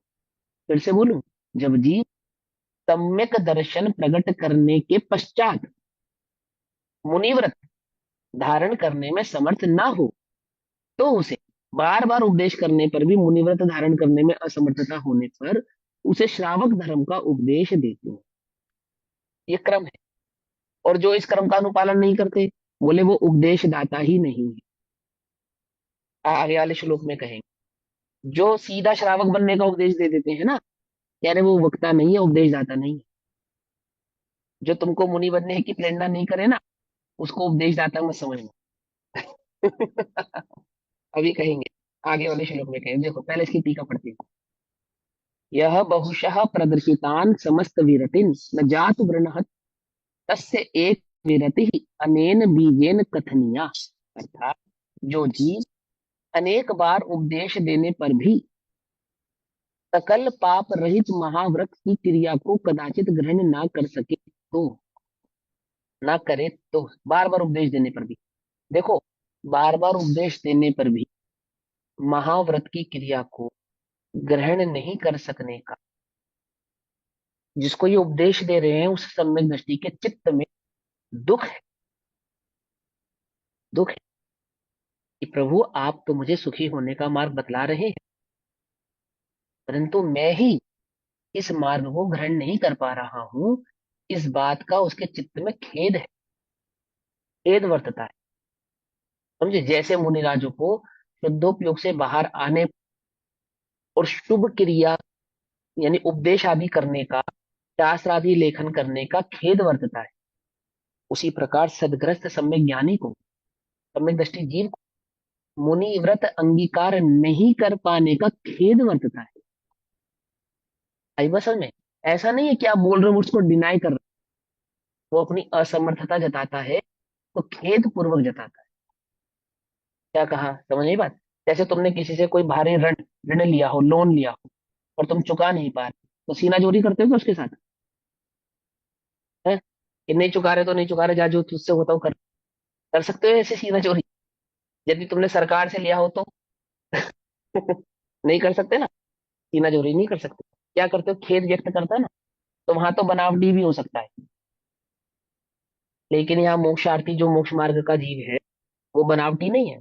फिर से बोलूं, जब जीव सम्यक दर्शन प्रकट करने के पश्चात मुनिव्रत धारण करने में समर्थ ना हो तो उसे बार बार उपदेश करने पर भी मुनिव्रत धारण करने में असमर्थता होने पर उसे श्रावक धर्म का उपदेश देते हैं। ये क्रम है। और जो इस क्रम का अनुपालन नहीं करते, बोले वो उपदेश दाता ही नहीं है। आगे वाले श्लोक में कहेंगे। जो सीधा श्रावक बनने का उपदेश दे देते हैं ना, कह रहे वो वक्ता नहीं है, उपदेश दाता नहीं है। जो तुमको मुनि बनने की प्रेरणा नहीं करे ना, उसको उपदेश दाता मत समझना। अभी कहेंगे, आगे वाले श्लोक में कहेंगे। देखो पहले इसकी टीका पढ़ते हैं। यह बहुशः प्रदर्शितान समस्त विरतिन न जातु वृणहत तस्य एक विरति अनेन बीजेन कथनिया। अर्थात जो जीव अनेक बार उपदेश देने पर भी सकल पाप रहित महाव्रत की क्रिया को कदाचित ग्रहण ना कर सके तो, ना करे तो, बार बार उपदेश देने पर भी, देखो बार बार उपदेश देने पर भी महाव्रत की क्रिया को ग्रहण नहीं कर सकने का, जिसको ये उपदेश दे रहे हैं उस सम्यक दृष्टि के चित्त में दुख है। दुख है कि प्रभु आप तो मुझे सुखी होने का मार्ग बतला रहे हैं, परंतु मैं ही इस मार्ग को ग्रहण नहीं कर पा रहा हूं। इस बात का उसके चित्त में खेद है, खेद वर्तता है। समझे? जैसे मुनिराजों को शुद्धोपयोग से बाहर आने और शुभ क्रिया यानी उपदेश आदि करने का, शास्त्र आदि लेखन करने का खेद वर्तता है, उसी प्रकार सदग्रस्त सम्यक ज्ञानी को, सम्यक दृष्टि जीव को मुनि व्रत अंगीकार नहीं कर पाने का खेद वर्तता है। आई बस में ऐसा नहीं है कि आप बोल रहे हो उसको डिनाई कर रहे हो, वो अपनी असमर्थता जताता है तो खेद पूर्वक जताता है। क्या कहा? समझ नहीं बात? जैसे तुमने किसी से कोई भारी ऋण ऋण लिया हो, लोन लिया हो और तुम चुका नहीं पा रहे, तो सीना जोरी करते हो क्या उसके साथ? है? कि नहीं चुका रहे तो नहीं चुका रहे, जा जो तुझसे होता हो कर। कर सकते हो ऐसे सीना चोरी? यदि तुमने सरकार से लिया हो तो नहीं कर सकते ना, सीना चोरी नहीं कर सकते। क्या करते हो, खेद व्यक्त करता है ना, तो वहां तो बनावटी भी हो सकता है। लेकिन यहाँ मोक्षार्थी जो मोक्ष मार्ग का जीव है वो बनावटी नहीं है।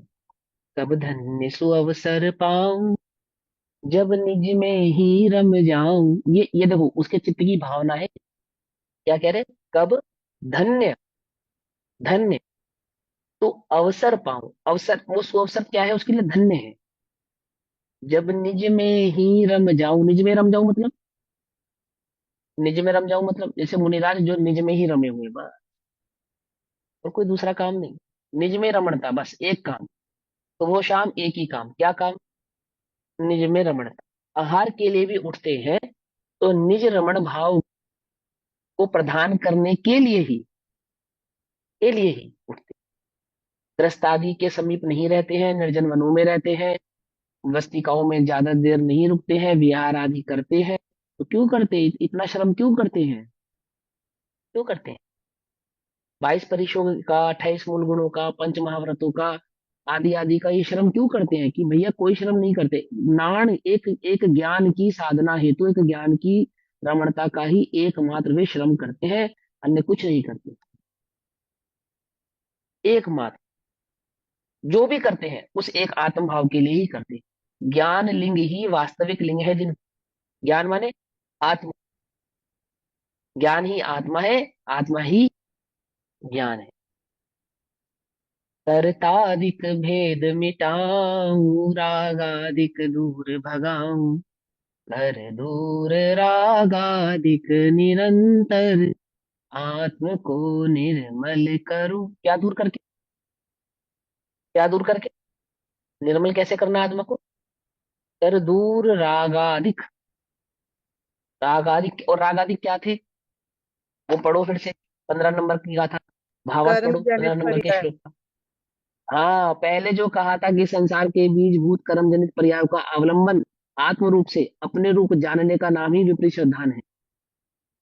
कब धन्य सु अवसर पाऊं, जब निज में ही रम जाऊं, ये देखो उसके चित्त की भावना है। क्या कह रहे, कब धन्य, धन्य तो अवसर पाऊं, अवसर वो सुअवसर क्या है उसके लिए धन्य है। जब निज में ही रम जाऊं, निज में रम जाऊं मतलब, निज में रम जाऊं मतलब जैसे मुनिराज जो निज में ही रमे हुए, बस, और कोई दूसरा काम नहीं। निज में रमणता, बस एक काम। तो वो शाम एक ही काम, क्या काम, निज में रमणता। आहार के लिए भी उठते हैं तो निज रमण भाव को प्रदान करने के लिए ही उठते हैं। ग्रस्त आदि के समीप नहीं रहते हैं, निर्जन वनों में रहते हैं, वस्तिकाओं में ज्यादा देर नहीं रुकते हैं, विहार आदि करते हैं। तो क्यों करते हैं, इतना श्रम क्यों करते हैं, क्यों करते हैं? 22 परीक्षों का, 28 मूल गुणों का, पंच महाव्रतों का, आदि आदि का ये श्रम क्यों करते हैं? कि भैया कोई श्रम नहीं करते। नाण एक एक ज्ञान की साधना हेतु, एक ज्ञान की रमणता का ही एकमात्र वे श्रम करते हैं, अन्य कुछ नहीं करते। एकमात्र जो भी करते हैं उस एक आत्म भाव के लिए ही करते हैं। ज्ञान लिंग ही वास्तविक लिंग है जिन, ज्ञान माने आत्मा, ज्ञान ही आत्मा है, आत्मा ही ज्ञान है। करतादिक भेद मिटाऊं, रागादिक दूर भगाऊं, कर दूर रागादिक निरंतर, आत्म को निर्मल करूं। क्या दूर करके, क्या दूर करके, निर्मल कैसे करना है आत्मा को? कर दूर रागादिक, रागादिक, और रागादिक क्या थे वो पढ़ो फिर से, 15 नंबर की गाथा, भावार्थ कर्म पढ़ो जनित 15 नंबर के पर्याय। श्लोक का। हाँ, पहले जो कहा था कि संसार के बीजभूत कर्म जनित पर्याय का अवलंबन आत्म रूप से अपने रूप जानने का नाम ही विपरीत श्रद्धान है,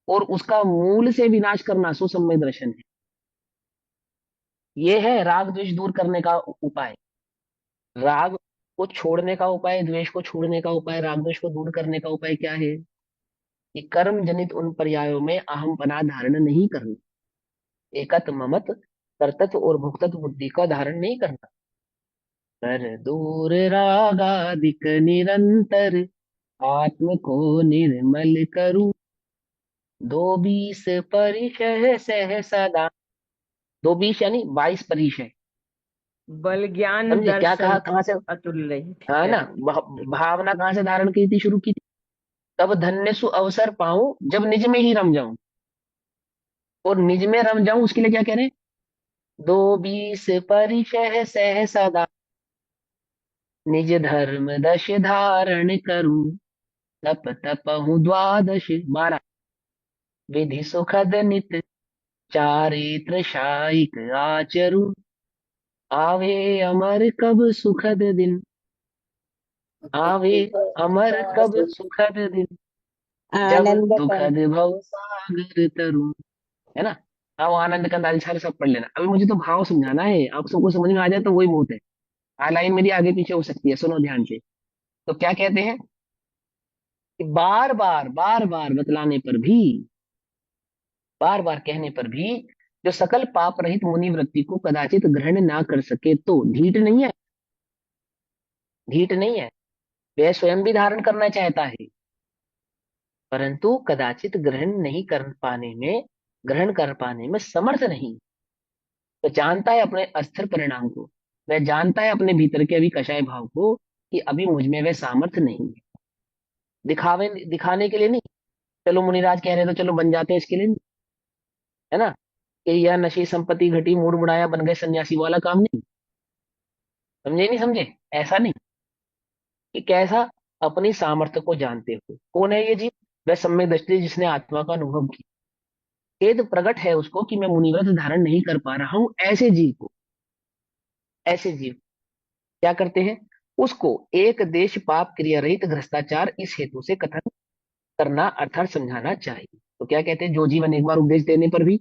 और उसका मूल से विनाश करना सुसम्य दर्शन है। ये है राग द्वेष दूर करने का उपाय। राग को छोड़ने का उपाय, द्वेष को छोड़ने का उपाय, राग द्वेष को दूर करने का उपाय क्या है? कि कर्म जनित उन पर्यायों में अहम पना धारण नहीं करना, एकत ममत कर्तत्व और भुक्तत्व बुद्धि का धारण नहीं करना। कर दूर रागादिक निरंतर, आत्म को निर्मल करूं, दो बीस परिचय सह सदा। दो बीस यानी 22 परिचय। बल ज्ञान समझे क्या कहा, दर्शन कहाँ से? अतुल्य। ठीक हाँ है। ना, भावना कहाँ से धारण की थी, शुरू की थी? तब धन्य सु अवसर पाऊं, जब निज में ही रम जाऊं। और निज में रम जाऊं उसके लिए क्या कह रहे हैं? दो बीस परिचय सह सदा, निज धर्म दश धारण करूं, तप तपहु द्वादश 12, विधि सुखद नित चारित्र शाइक आचरु, आवे अमर कब सुखद दिन, आवे अमर कब सुखद दिन, जब आनंद का दुखद भव सागर तरु। है ना? अब आनंद का सारे सब पढ़ लेना। अभी मुझे तो भाव समझाना है, आप सबको समझ में आ जाए तो वही बहुत है। लाइन मेरी आगे पीछे हो सकती है, सुनो ध्यान से। तो क्या कहते हैं कि बार बार बतलाने पर भी, बार बार कहने पर भी, जो सकल पाप रहित मुनि वृत्ति को कदाचित ग्रहण ना कर सके तो ढीठ नहीं है, ढीठ नहीं है। वह स्वयं भी धारण करना चाहता है, परंतु कदाचित ग्रहण कर पाने में समर्थ नहीं। तो जानता है अपने अस्थिर परिणाम को, वह जानता है अपने भीतर के अभी कषाय भाव को, कि अभी मुझ में वह सामर्थ्य नहीं है। दिखावे दिखाने के लिए नहीं, चलो मुनिराज कह रहे तो चलो बन जाते हैं इसके लिए नहीं, है ना? कि यह नशी संपत्ति घटी मूड बुढ़ाया बन गए सन्यासी वाला काम नहीं। समझे नहीं समझे? ऐसा नहीं। कि कैसा, अपनी सामर्थ्य को जानते हुए। कौन है ये जीव? वह सम्यक दृष्टि जिसने आत्मा का अनुभव किया, खेद प्रकट है उसको कि मैं मुनिव्रत धारण नहीं कर पा रहा हूं, ऐसे जीव को, ऐसे जीव क्या करते हैं, उसको एक देश पाप क्रिया रहित भ्रष्टाचार इस हेतु से कथन करना अर्थात समझाना चाहिए। तो क्या कहते हैं, जो जीवन एक बार उपदेश देने पर भी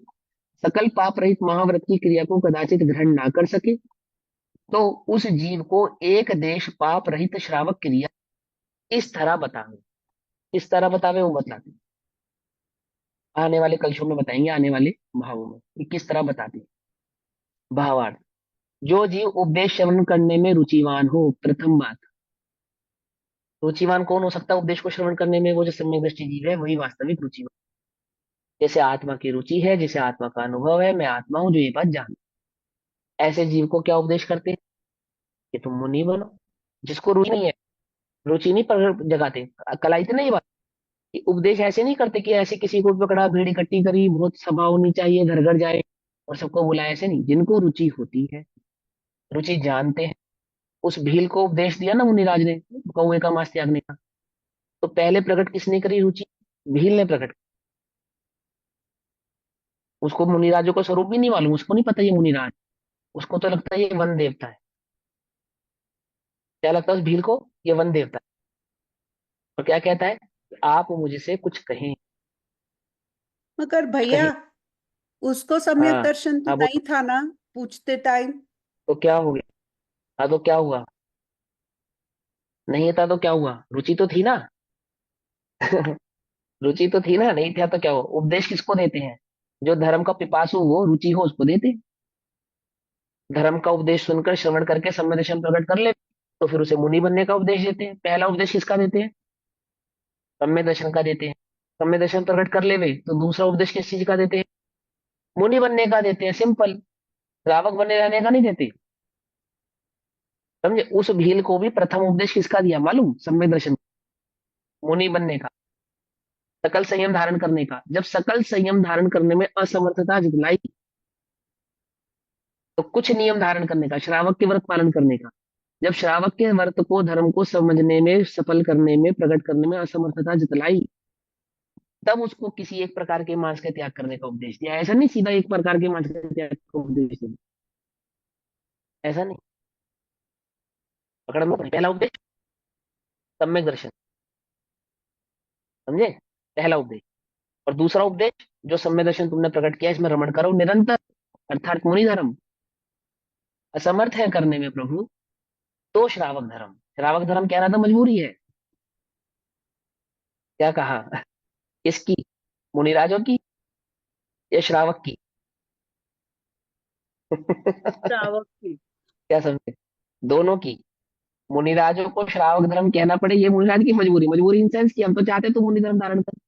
सकल पाप रहित महाव्रत की क्रिया को कदाचित ग्रहण ना कर सके, तो उस जीव को एक देश पाप रहित श्रावक क्रिया इस तरह बतावे। इस तरह बतावे वो बतलाते हैं। आने वाले कलशों में बताएंगे, आने वाले भावों में कि किस तरह बताते हैं। भावार्थ, जो जीव उपदेश श्रवण करने में रुचिवान हो। प्रथम बात, रुचिवान कौन हो सकता है उपदेश को श्रवण करने में? वो जो सम्यक दृष्टि जीव है वही वास्तविक रुचिवान। जैसे आत्मा की रुचि है, जैसे आत्मा का अनुभव है, मैं आत्मा हूं जो ये बात जान, ऐसे जीव को क्या उपदेश करते हैं कि तुम मुनि बनो। जिसको रुचि नहीं है, रुचि नहीं पर जगाते। कल आई थी ना ये बात कि उपदेश ऐसे नहीं करते कि ऐसे किसी को पकड़ा, भीड़ इकट्ठी करी, बहुत सभा होनी चाहिए, घर घर जाए और सबको बुलाए, ऐसे नहीं। जिनको रुचि होती है, रुचि जानते हैं, उस भील को उपदेश दिया ना मुनिराज ने, कौवे का मांस त्यागने का, तो पहले प्रकट किसने करी रुचि? भील ने प्रकट। उसको मुनिराजों का स्वरूप भी नहीं मालूम, उसको नहीं पता ये मुनिराज, उसको तो लगता है ये वन देवता है। क्या लगता है उस भील को? ये वन देवता है। और क्या कहता है? आप मुझसे कुछ कहें। मगर भैया कहें। उसको सम्यक हाँ। दर्शन तो अब नहीं था ना पूछते टाइम। तो क्या हो गया? हाँ तो क्या हुआ? नहीं था तो क्या हुआ? रुचि तो थी ना। रुचि तो थी ना, नहीं था तो क्या हुआ? उपदेश किसको देते हैं? जो धर्म का पिपासु हो, रुचि हो, उसको देते हैं। धर्म का उपदेश सुनकर श्रवण करके सम्य दर्शन प्रकट कर ले तो फिर उसे मुनि बनने का उपदेश देते हैं। पहला उपदेश किसका देते हैं? सम्य दर्शन का देते हैं। सम्य दर्शन प्रकट कर ले वे तो दूसरा उपदेश किस चीज का देते हैं? मुनि बनने का देते हैं। सिंपल। श्रावक बने रहने का नहीं देते। समझे? उस भील को भी प्रथम उपदेश किसका दिया मालूम? सम्यक दर्शन। मुनि बनने का, सकल संयम धारण करने का। जब सकल संयम धारण करने में असमर्थता जितलाई तो कुछ नियम धारण करने का, श्रावक के व्रत पालन करने का। जब श्रावक के व्रत को, धर्म को समझने में, सफल करने में, प्रकट करने में असमर्थता जितलाई, तब उसको किसी एक प्रकार के मांस का त्याग करने का उपदेश दिया। ऐसा नहीं सीधा एक प्रकार के मांस का त्याग का उपदेश दिया, ऐसा नहीं। पकड़ में पहला उपदेश सम्यक दर्शन। समझे? पहला उपदेश। और दूसरा उपदेश जो सम्यक दर्शन तुमने प्रकट किया, इसमें रमण करो निरंतर, अर्थात मुनि धर्म। असमर्थ है करने में प्रभु, तो श्रावक धर्म। श्रावक धर्म कह रहा था मजबूरी है। क्या कहा? किसकी? मुनिराजों की या श्रावक की? श्रावक की। क्या समझे? दोनों की। मुनिराजों को श्रावक धर्म कहना पड़े, ये मुनिराज की मजबूरी। मजबूरी इन सेंस की हम तो चाहते तो मुनि धर्म धारण कर,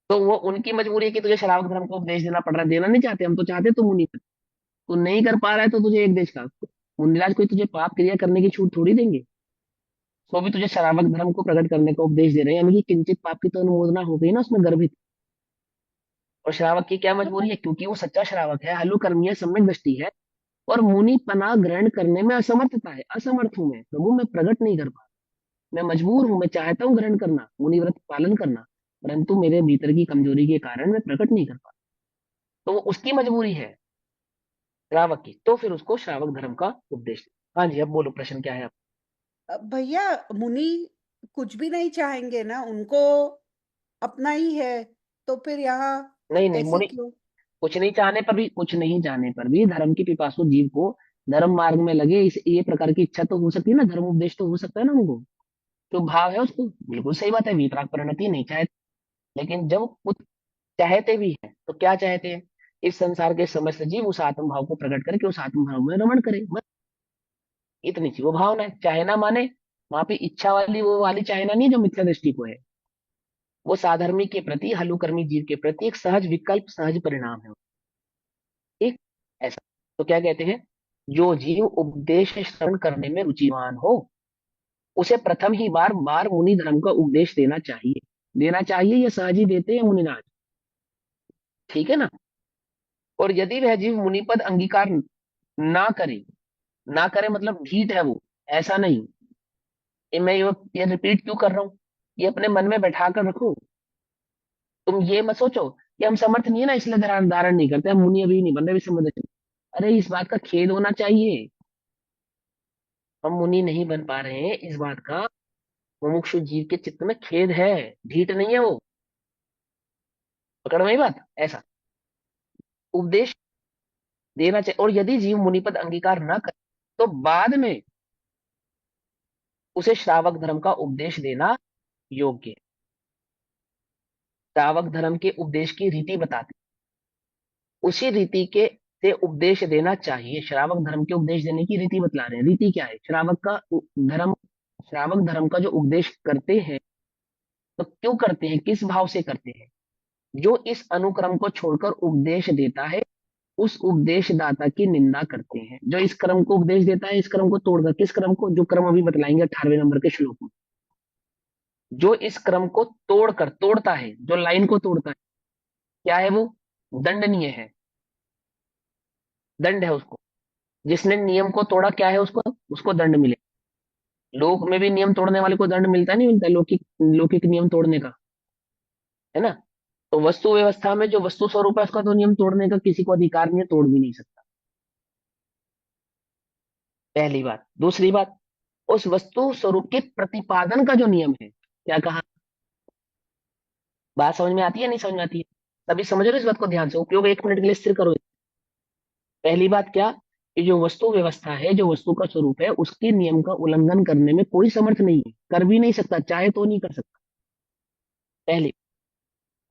तो वो उनकी मजबूरी है कि तुझे श्रावक धर्म को उपदेश देना पड़ रहा है। देना नहीं चाहते, हम तो चाहते तो मुनि बन। तू नहीं कर पा रहा है तो तुझे एक देश का, मुनिराज कोई तुझे पाप क्रिया करने की छूट थोड़ी देंगे। तो भी तुझे श्रावक धर्म को प्रकट करने का उपदेश दे रहे हैं, यानी कि किंचित पाप की तो अनुमोदना हो गई ना उसमें गर्भित। और श्रावक की क्या मजबूरी है? क्योंकि वो सच्चा श्रावक है, हल्लुकर्मी है, सम्यक दृष्टि है, और मुनि पना ग्रहण करने में असमर्थता है। असमर्थ हूं मैं प्रभु, मैं प्रकट नहीं कर पा, मैं मजबूर हूं, मैं चाहता हूं ग्रहण करना, मुनि व्रत पालन करना, परंतु मेरे भीतर की कमजोरी के कारण मैं प्रकट नहीं कर पा। तो वो उसकी मजबूरी है श्रावक की, तो फिर उसको श्रावक धर्म का उपदेश। हाँ जी, अब बोलो, प्रश्न क्या है आप? भैया मुनि कुछ भी नहीं चाहेंगे ना, उनको अपना ही है, तो फिर यहाँ नहीं नहीं, ऐसे मुनि क्यों? कुछ नहीं चाहने पर भी, कुछ नहीं चाहने पर भी धर्म की पिपासु जीव को धर्म मार्ग में लगे, इस ये प्रकार की इच्छा तो हो सकती है ना, धर्म उपदेश तो हो सकता है ना उनको, तो भाव है उसको। बिल्कुल सही बात है, वितराग परिणति नहीं चाहे। लेकिन जब कुछ चाहते भी हैं तो क्या चाहते हैं? इस संसार के समस्त जीव उस आत्म भाव को प्रकट करके उस आत्म भाव में रमण करे, बस इतनी सी वो भावना है। चाहे ना माने, वहां पे इच्छा वाली वो वाली चाहना नहीं है जो मिथ्या दृष्टि को है। वो साधर्मी के प्रति, हलुकर्मी जीव के प्रति एक सहज विकल्प, सहज परिणाम है। ठीक ऐसा। तो क्या कहते हैं? जो जीव उपदेश श्रवण करने में रुचिवान हो, उसे प्रथम ही बार बार मुनि धर्म का उपदेश देना चाहिए। देना चाहिए, ये सहज ही देते हैं मुनिराज। ठीक है ना? और यदि वह जीव मुनिपद अंगीकार ना करे, ना करे मतलब ढीठ है वो, ऐसा नहीं। मैं ये रिपीट क्यों कर रहा हूं? ये अपने मन में बैठा कर रखो। तुम ये मत सोचो कि हम समर्थ नहीं है ना इसलिए धारण धारण नहीं करते, हम मुनि अभी नहीं बन रहे, अभी समझ। अरे इस बात का खेद होना चाहिए, हम मुनि नहीं बन पा रहे हैं, इस बात का मुमुक्षु जीव के चित्त में खेद है। ढीठ नहीं है वो। पकड़ में ही बात ऐसा। उपदेश देना चाहिए, और यदि जीव मुनिपद अंगीकार न करे तो बाद में उसे श्रावक धर्म का उपदेश देना योग्य है। श्रावक धर्म के उपदेश की रीति बताती, उसी रीति के से उपदेश देना चाहिए। श्रावक धर्म के उपदेश देने की रीति बतला रहे हैं। रीति क्या है? श्रावक धर्म का जो उपदेश करते हैं तो क्यों करते हैं, किस भाव से करते हैं? जो इस अनुक्रम को छोड़कर उपदेश देता है उस उपदेशदाता की निंदा करते हैं। जो इस क्रम को उपदेश देता है, इस क्रम को तोड़कर, किस क्रम को? जो क्रम अभी बतलाएंगे 18वें नंबर के श्लोक में। जो इस क्रम को तोड़कर, तोड़ता है, जो लाइन को तोड़ता है, क्या है वो? दंडनीय है, दंड है उसको। जिसने नियम को तोड़ा, क्या है उसको? उसको दंड मिले। लोक में भी नियम तोड़ने वाले को दंड मिलता नहीं मिलता? लौकिक लौकिक नियम तोड़ने का, है ना? तो वस्तु व्यवस्था में जो वस्तु स्वरूप है उसका तो नियम तोड़ने का किसी को अधिकार नहीं है, तोड़ भी नहीं सकता। पहली बात। दूसरी बात, उस वस्तु स्वरूप के प्रतिपादन का जो नियम है, क्या कहा? बात समझ में आती है, नहीं समझ में आती है? तभी समझ लो इस बात को ध्यान से, उपयोग 1 मिनट के लिए स्थिर करो। पहली बात क्या? कि जो वस्तु व्यवस्था है, जो वस्तु का स्वरूप है, उसके नियम का उल्लंघन करने में कोई समर्थ नहीं है, कर भी नहीं सकता, चाहे तो नहीं कर सकता। पहली,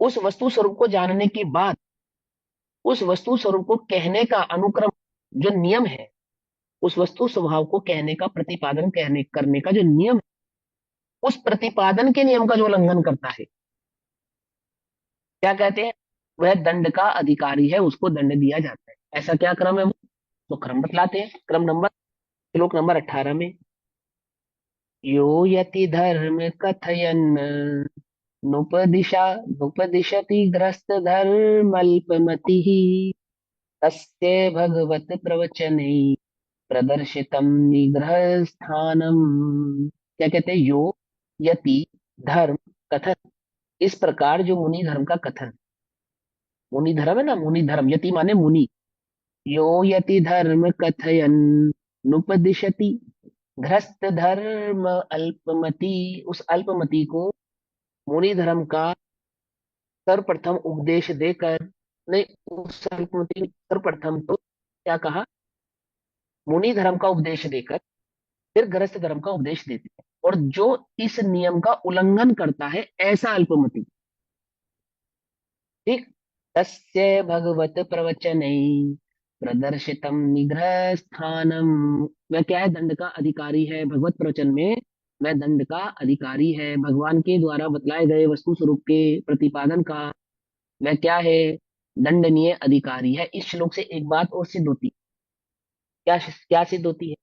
उस वस्तु स्वरूप को जानने के बाद उस वस्तु स्वरूप को कहने का अनुक्रम, जो नियम है, उस वस्तु स्वभाव को कहने का, प्रतिपादन करने का जो नियम है, उस प्रतिपादन के नियम का जो उल्लंघन करता है, क्या कहते हैं? वह दंड का अधिकारी है, उसको दंड दिया जाता है। ऐसा क्या क्रम है वो? तो क्रम बतलाते हैं। क्रम नंबर, श्लोक नंबर 18 में, यो यति धर्म कथयन नुपदिशति ग्रस्त धर्मल्पमति तस्य भगवत प्रवचने प्रदर्शितम निग्रह स्थानम। क्या कहते हैं? यो यति धर्म कथन, इस प्रकार जो मुनि धर्म का कथन, मुनि धर्म है ना, मुनि धर्म, यति माने मुनि। यो यति धर्म कथयन नुपदिशति घ्रस्त धर्म अल्पमति, उस अल्पमति को मुनि धर्म का सर्वप्रथम उपदेश देकर, नहीं, उस अल्पमति सर्वप्रथम तो क्या कहा? मुनि धर्म का उपदेश देकर फिर गृहस्थ धर्म का उपदेश देते हैं। और जो इस नियम का उल्लंघन करता है, ऐसा अल्पमति, ठीक, तस्य भगवत प्रवचने प्रदर्शितम निग्रह स्थानम, वह क्या है? दंड का अधिकारी है। भगवत प्रवचन में वह दंड का अधिकारी है। भगवान के द्वारा बतलाए गए वस्तु स्वरूप के प्रतिपादन का वह क्या है? दंडनीय अधिकारी है। इस श्लोक से एक बात और सिद्ध होती है। क्या क्या सिद्ध होती है?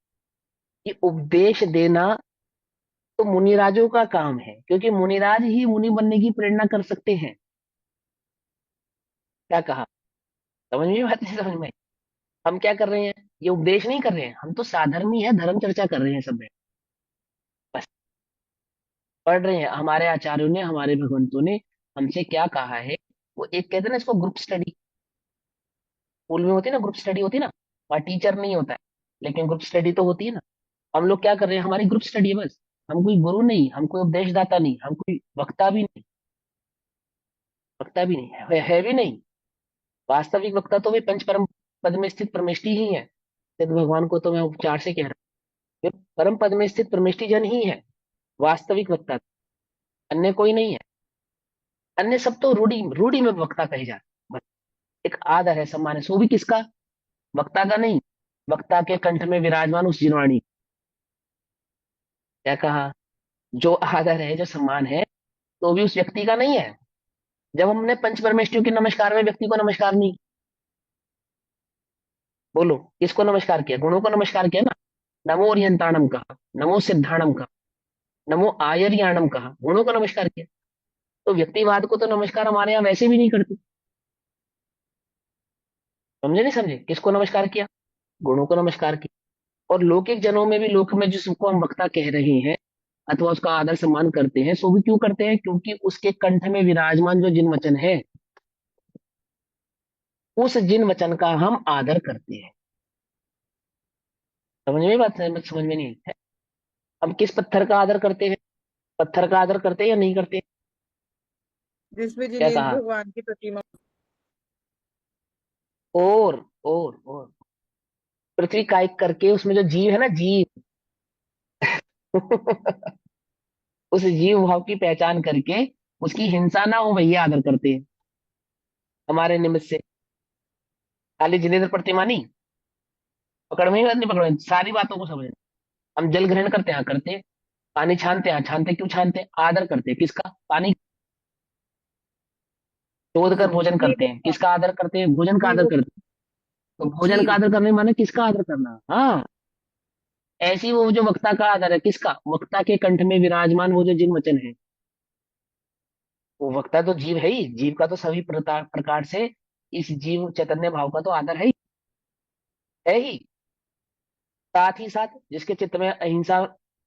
कि उपदेश देना तो मुनिराजों का काम है, क्योंकि मुनिराज ही मुनि बनने की प्रेरणा कर सकते हैं। क्या कहा? समझ में बात? नहीं समझ में? हम क्या कर रहे हैं? ये उपदेश नहीं कर रहे हैं, हम तो साधर्मी है, धर्म चर्चा कर रहे हैं सब में। बस पढ़ रहे हैं। हमारे आचार्यों ने, हमारे भगवंतों ने हमसे क्या कहा है, वो एक कहते हैं ना इसको ग्रुप स्टडी। स्कूल में होती है ना ग्रुप स्टडी, होती है ना, वहाँ टीचर नहीं होता है लेकिन ग्रुप स्टडी तो होती है ना। हम लोग क्या कर रहे हैं? हमारी ग्रुप स्टडी है बस। हम कोई गुरु नहीं, हम कोई उपदेशदाता नहीं, हम कोई वक्ता भी नहीं, वक्ता भी नहीं है भी नहीं। वास्तविक वक्ता तो वे पंच परम पद में स्थित परमेष्टि ही है। सिद्ध भगवान को तो मैं उपचार से कह रहा हूँ, वे परम पद में स्थित परमेष्टि जन ही है वास्तविक वक्ता, अन्य कोई नहीं है। अन्य सब तो रूढ़ी रूढ़ी में वक्ता कहे जाते हैं। बस एक आदर है, सम्मान है, सो भी किसका? वक्ता का नहीं, वक्ता के कंठ में विराजमान उस जिनवाणी। क्या कहा? जो आदर है, जो सम्मान है, तो भी उस व्यक्ति का नहीं है। जब हमने पंच परमेष्टियों के नमस्कार में व्यक्ति को नमस्कार नहीं, बोलो किसको नमस्कार किया? गुणों को नमस्कार किया ना। नमो ओरियंताणम कहा, नमो सिद्धाणम कहा, नमो आयर्याणम कहा, गुणों को नमस्कार किया। तो व्यक्तिवाद को तो नमस्कार हमारे यहाँ वैसे भी नहीं करते। समझे नहीं समझे? किसको नमस्कार किया? गुणों को नमस्कार किया। और लौकिक जनों में भी, लोक में जिसको हम वक्ता कह रहे हैं अथवा उसका आदर सम्मान करते हैं, सो भी क्यों करते हैं? क्योंकि उसके कंठ में विराजमान जो जिन वचन है, उस जिन वचन का हम आदर करते हैं। समझ में बात? समझ में नहीं आई है? हम किस पत्थर का आदर करते हैं? पत्थर का आदर करते हैं या नहीं करते? जिसमें क्या जिनेन्द्र कहा? भगवान की प्रतिमा। और पृथ्वी कायिक करके उसमें जो जीव है ना, जीव उस जीव भाव की पहचान करके उसकी हिंसा ना हो भैया आदर करते हैं हमारे निमित्त से। खाली जिनेन्द्र प्रतिमानी पकड़ में ही बात नहीं, पकड़ में सारी बातों को समझ। हम जल ग्रहण करते हैं, हाँ करते हैं। पानी छानते हैं, हाँ छानते हैं। क्यों छानते हैं? आदर करते हैं किसका? पानी। शोध कर भोजन जीव करते हैं, का किसका आदर करते हैं? भोजन का आदर जीवों करते हैं। तो भोजन का जीव आदर करने माने किसका आदर करना? हाँ। ऐसी वो जो वक्ता का आदर है, किसका? वक्ता के कंठ में विराजमान वो जो जिन वचन है, वो वक्ता तो जीव है ही। जीव का तो सभी प्रकार से इस जीव चैतन्य भाव का तो आदर है ही। साथ ही साथ जिसके चित्त में अहिंसा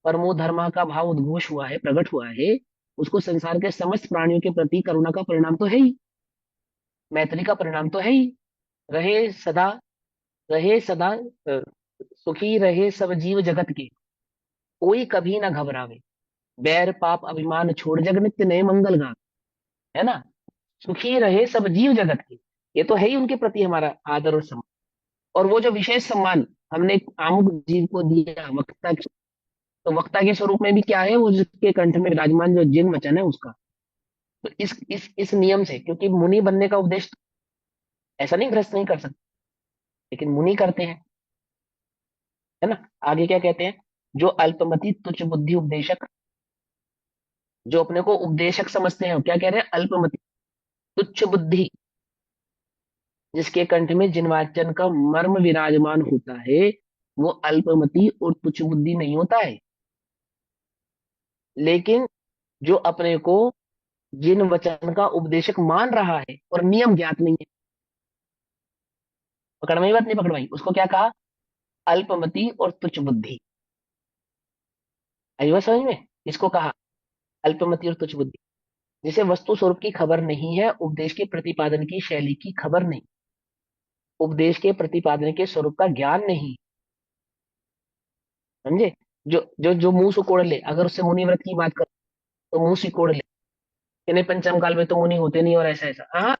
परमो धर्मा का भाव उद्घोष हुआ है, प्रकट हुआ है, उसको संसार के समस्त प्राणियों के प्रति करुणा का परिणाम तो है ही, मैत्री का परिणाम तो है ही। रहे सदा, रहे सदा सुखी रहे सब जीव जगत के, कोई कभी ना घबरावे, बैर पाप अभिमान छोड़ जग नित्य नए मंगल गावे। है ना? सुखी रहे सब जीव जगत के, ये तो है ही उनके प्रति हमारा आदर और सम्मान। और वो जो विशेष सम्मान हमने एक आमुक जीव को दिया, वक्ता, तो वक्ता के स्वरूप में भी क्या है? वो जिसके कंठ में विराजमान जो जिन वचन है उसका। तो इस नियम से, क्योंकि मुनि बनने का उपदेश ऐसा नहीं गृहस्थ नहीं कर सकते, लेकिन मुनि करते हैं। है ना? आगे क्या कहते हैं? जो अल्पमति तुच्छ बुद्धि उपदेशक, जो अपने को उपदेशक समझते हैं, क्या कह रहे हैं? अल्पमति तुच्छ बुद्धि, जिसके कंठ में जिन वाचन का मर्म विराजमान होता है, वो अल्पमति और तुच्छ बुद्धि नहीं होता है। लेकिन जो अपने को जिन वचन का उपदेशक मान रहा है और नियम ज्ञात नहीं है, पकड़ में ही बात नहीं? पकड़ में उसको क्या कहा? अल्पमति और तुच्छ बुद्धि। आई बात समझ में? इसको कहा अल्पमति और तुच्छ बुद्धि, जिसे वस्तु स्वरूप की खबर नहीं है, उपदेश के प्रतिपादन की शैली की खबर नहीं, उपदेश के प्रतिपादन के स्वरूप का ज्ञान नहीं। समझे? जो मुंह सिकोड़ ले, अगर उससे मुनि व्रत की बात कर तो मुंह सिकोड़ ले कि नहीं पंचम काल में तो मुनि होते नहीं और ऐसा ऐसा। हाँ,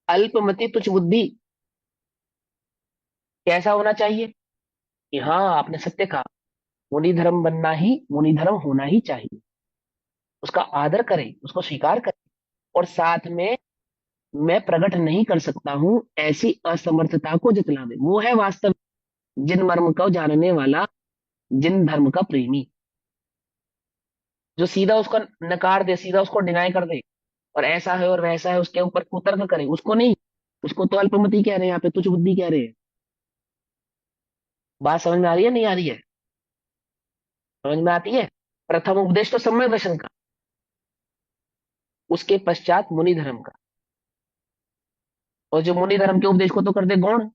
अल्पमति तुच्छ बुद्धि कैसा होना चाहिए? कि हाँ आपने सत्य कहा, मुनि धर्म बनना ही, मुनि धर्म होना ही चाहिए। उसका आदर करें, उसको स्वीकार करें, और साथ में मैं प्रकट नहीं कर सकता हूं ऐसी असमर्थता को जतलावे। वो है वास्तव जिन मर्म को जानने वाला, जिन धर्म का प्रेमी। जो सीधा उसका नकार दे, सीधा उसको डिनाई कर दे, और ऐसा है और वैसा है उसके ऊपर कुतर्क करे, उसको नहीं। उसको तो अल्पमति कह रहे हैं यहाँ पे, तुच्छ बुद्धि कह रहे हैं। बात समझ में आ रही है नहीं आ रही है? समझ में आती है? प्रथम उपदेश तो सम्यक दर्शन का, उसके पश्चात मुनि धर्म का। और जो मुनि धर्म के उपदेश को तो कर दे गौण,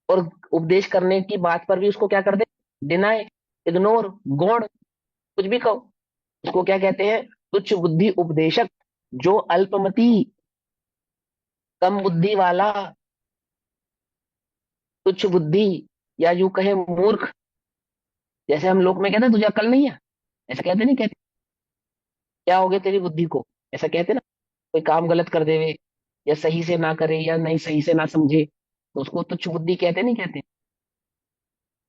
और उपदेश करने की बात पर भी उसको क्या कर दे? डिनाय, इग्नोर, गौण, कुछ भी कहो। उसको क्या कहते हैं? तुच्छ बुद्धि उपदेशक। जो अल्पमति, कम बुद्धि वाला, तुच्छ बुद्धि, या यूं कहे मूर्ख, जैसे हम लोग में कहते हैं तुझे अकल नहीं है, ऐसा कहते नहीं कहते? क्या हो गया तेरी बुद्धि को, ऐसा कहते ना। कोई काम गलत कर देवे, या सही से ना करे, या नहीं सही से ना समझे, तो उसको तुच्छ बुद्धि कहते नहीं कहते?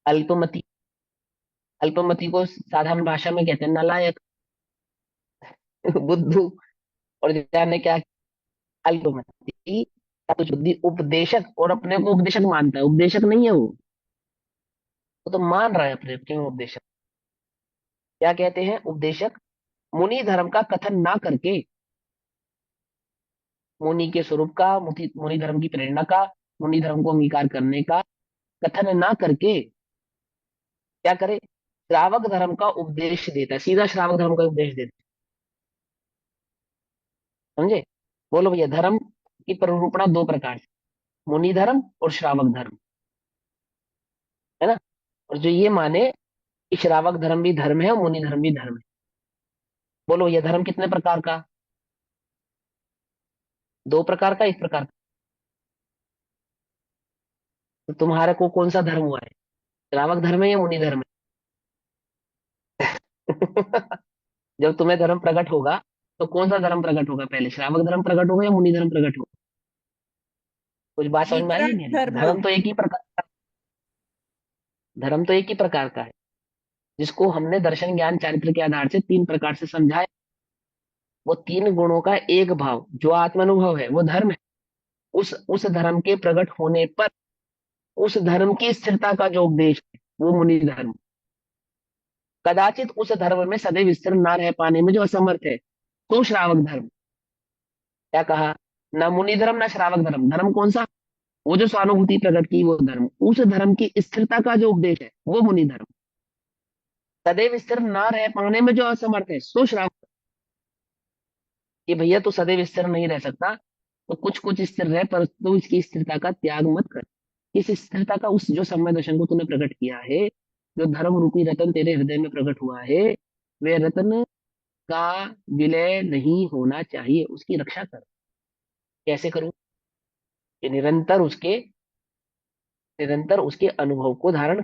अल्पमति, अल्पमति को साधारण भाषा में कहते हैं नालायक, बुद्धू। और जाने क्या, अल्पमति का तुच्छ बुद्धि उपदेशक, और अपने को उपदेशक मानता है। उपदेशक नहीं है वो तो मान रहा है अपने अपने में उपदेशक। क्या कहते हैं उपदेशक? मुनि धर्म का कथन ना करके, मुनि के स्वरूप का, मुनि धर्म की प्रेरणा का, मुनि धर्म को अंगीकार करने का कथन ना करके क्या करे? श्रावक धर्म का उपदेश देता है, सीधा श्रावक धर्म का उपदेश देता है। समझे? बोलो भैया, धर्म की प्ररूपणा दो प्रकार से, मुनि धर्म और श्रावक धर्म। है ना? और जो ये माने कि श्रावक धर्म भी धर्म है और मुनि धर्म भी धर्म है, बोलो ये धर्म कितने प्रकार का? दो प्रकार का, एक प्रकार का। तो तुम्हारे को कौन सा धर्म हुआ है? श्रावक धर्म है या मुनि धर्म है? जब तुम्हें धर्म प्रकट होगा तो कौन सा धर्म प्रकट होगा? पहले श्रावक धर्म प्रकट होगा या मुनि धर्म प्रकट होगा? कुछ बात समझ में आ रही है वितराग मेरी? धर्म। धर्म तो एक ही प्रकार का है, जिसको हमने दर्शन ज्ञान चारित्र के आधार से 3 प्रकार से समझाया। वो 3 गुणों का एक भाव जो आत्मानुभव है वो धर्म है। उस धर्म के प्रकट होने पर उस धर्म की स्थिरता का जो उपदेश है वो मुनि धर्म। कदाचित उस धर्म में सदैव स्थिर न रह पाने में जो असमर्थ है तो श्रावक धर्म। क्या कहा? न मुनि धर्म न श्रावक धर्म। धर्म कौन सा? वो जो स्वानुभूति प्रकट की वो धर्म। उस धर्म की स्थिरता का जो उपदेश है वो मुनि धर्म। सदैव स्थिर न रह पाने में जो असमर्थ है सो श्रावक। कि भैया तू सदैव स्थिर नहीं रह सकता, तो कुछ कुछ स्थिर रह, पर तू इसकी स्थिरता का त्याग मत कर। इस स्थिरता का उस जो समय दर्शन को तूने प्रकट किया है, जो धर्म रूपी रतन तेरे हृदय में प्रकट हुआ है, वे रतन का विलय नहीं होना चाहिए। उसकी रक्षा कर। कैसे करूं? कि निरंतर उसके अनुभव को धारण कर।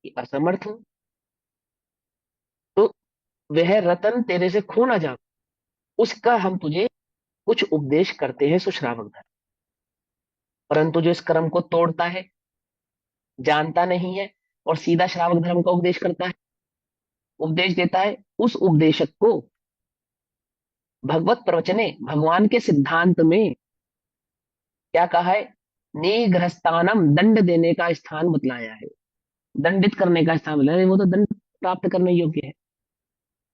कि असमर्थ हूं तो वह रतन तेरे से खो ना जा, उसका हम तुझे कुछ उपदेश करते हैं सुश्रावक धर्म। परंतु जो इस कर्म को तोड़ता है, जानता नहीं है और सीधा श्रावक धर्म का उपदेश करता है, उपदेश देता है, उस उपदेशक को भगवत प्रवचने, भगवान के सिद्धांत में क्या कहा है? निगृहस्थानम, दंड देने का स्थान बतलाया है। दंडित करने का स्थान बतलाया है। वो तो दंड प्राप्त करने योग्य है।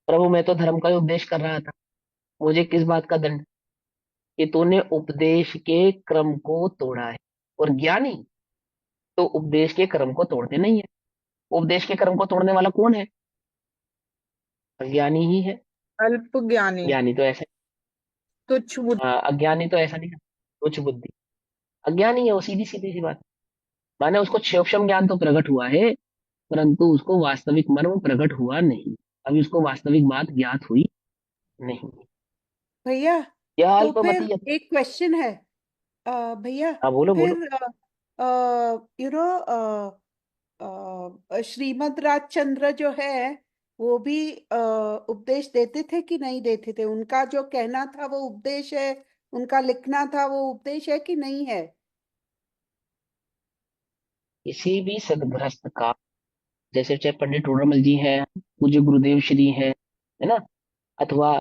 प्रभु मैं तो धर्म का ही उपदेश कर रहा था, मुझे किस बात का दंड? कि तूने उपदेश के क्रम को तोड़ा है। और ज्ञानी तो उपदेश के क्रम को तोड़ते नहीं है। उपदेश के क्रम को तोड़ने वाला कौन है? अज्ञानी ही है। अल्प ज्ञानी, ज्ञानी तो ऐसा, तुच्छ बुद्धि। अज्ञानी तो ऐसा नहीं है, तुच्छ बुद्धि। अज्ञानी है वो, सीधी सीधी सी बात। माने उसको क्षेपशम ज्ञान तो प्रकट हुआ है, परंतु उसको वास्तविक मर्म प्रकट हुआ नहीं। अभी उसको वास्तविक बात ज्ञात हुई नहीं। भैया यह तो फिर अल्पमति। एक क्वेश्चन है भैया। हाँ बोलो बोलो। फिर यू नो श्रीमद राजचंद्र जो है वो भी उपदेश देते थे कि नहीं देते थे? उनका जो कहना था वो उपदेश है, उनका लिखना था वो उपदेश है कि नहीं है? किसी भी सदगृहस्थ का, जैसे चाहे पंडित टोडरमल जी हैं, पूज्य गुरुदेव श्री हैं, है ना, अथवा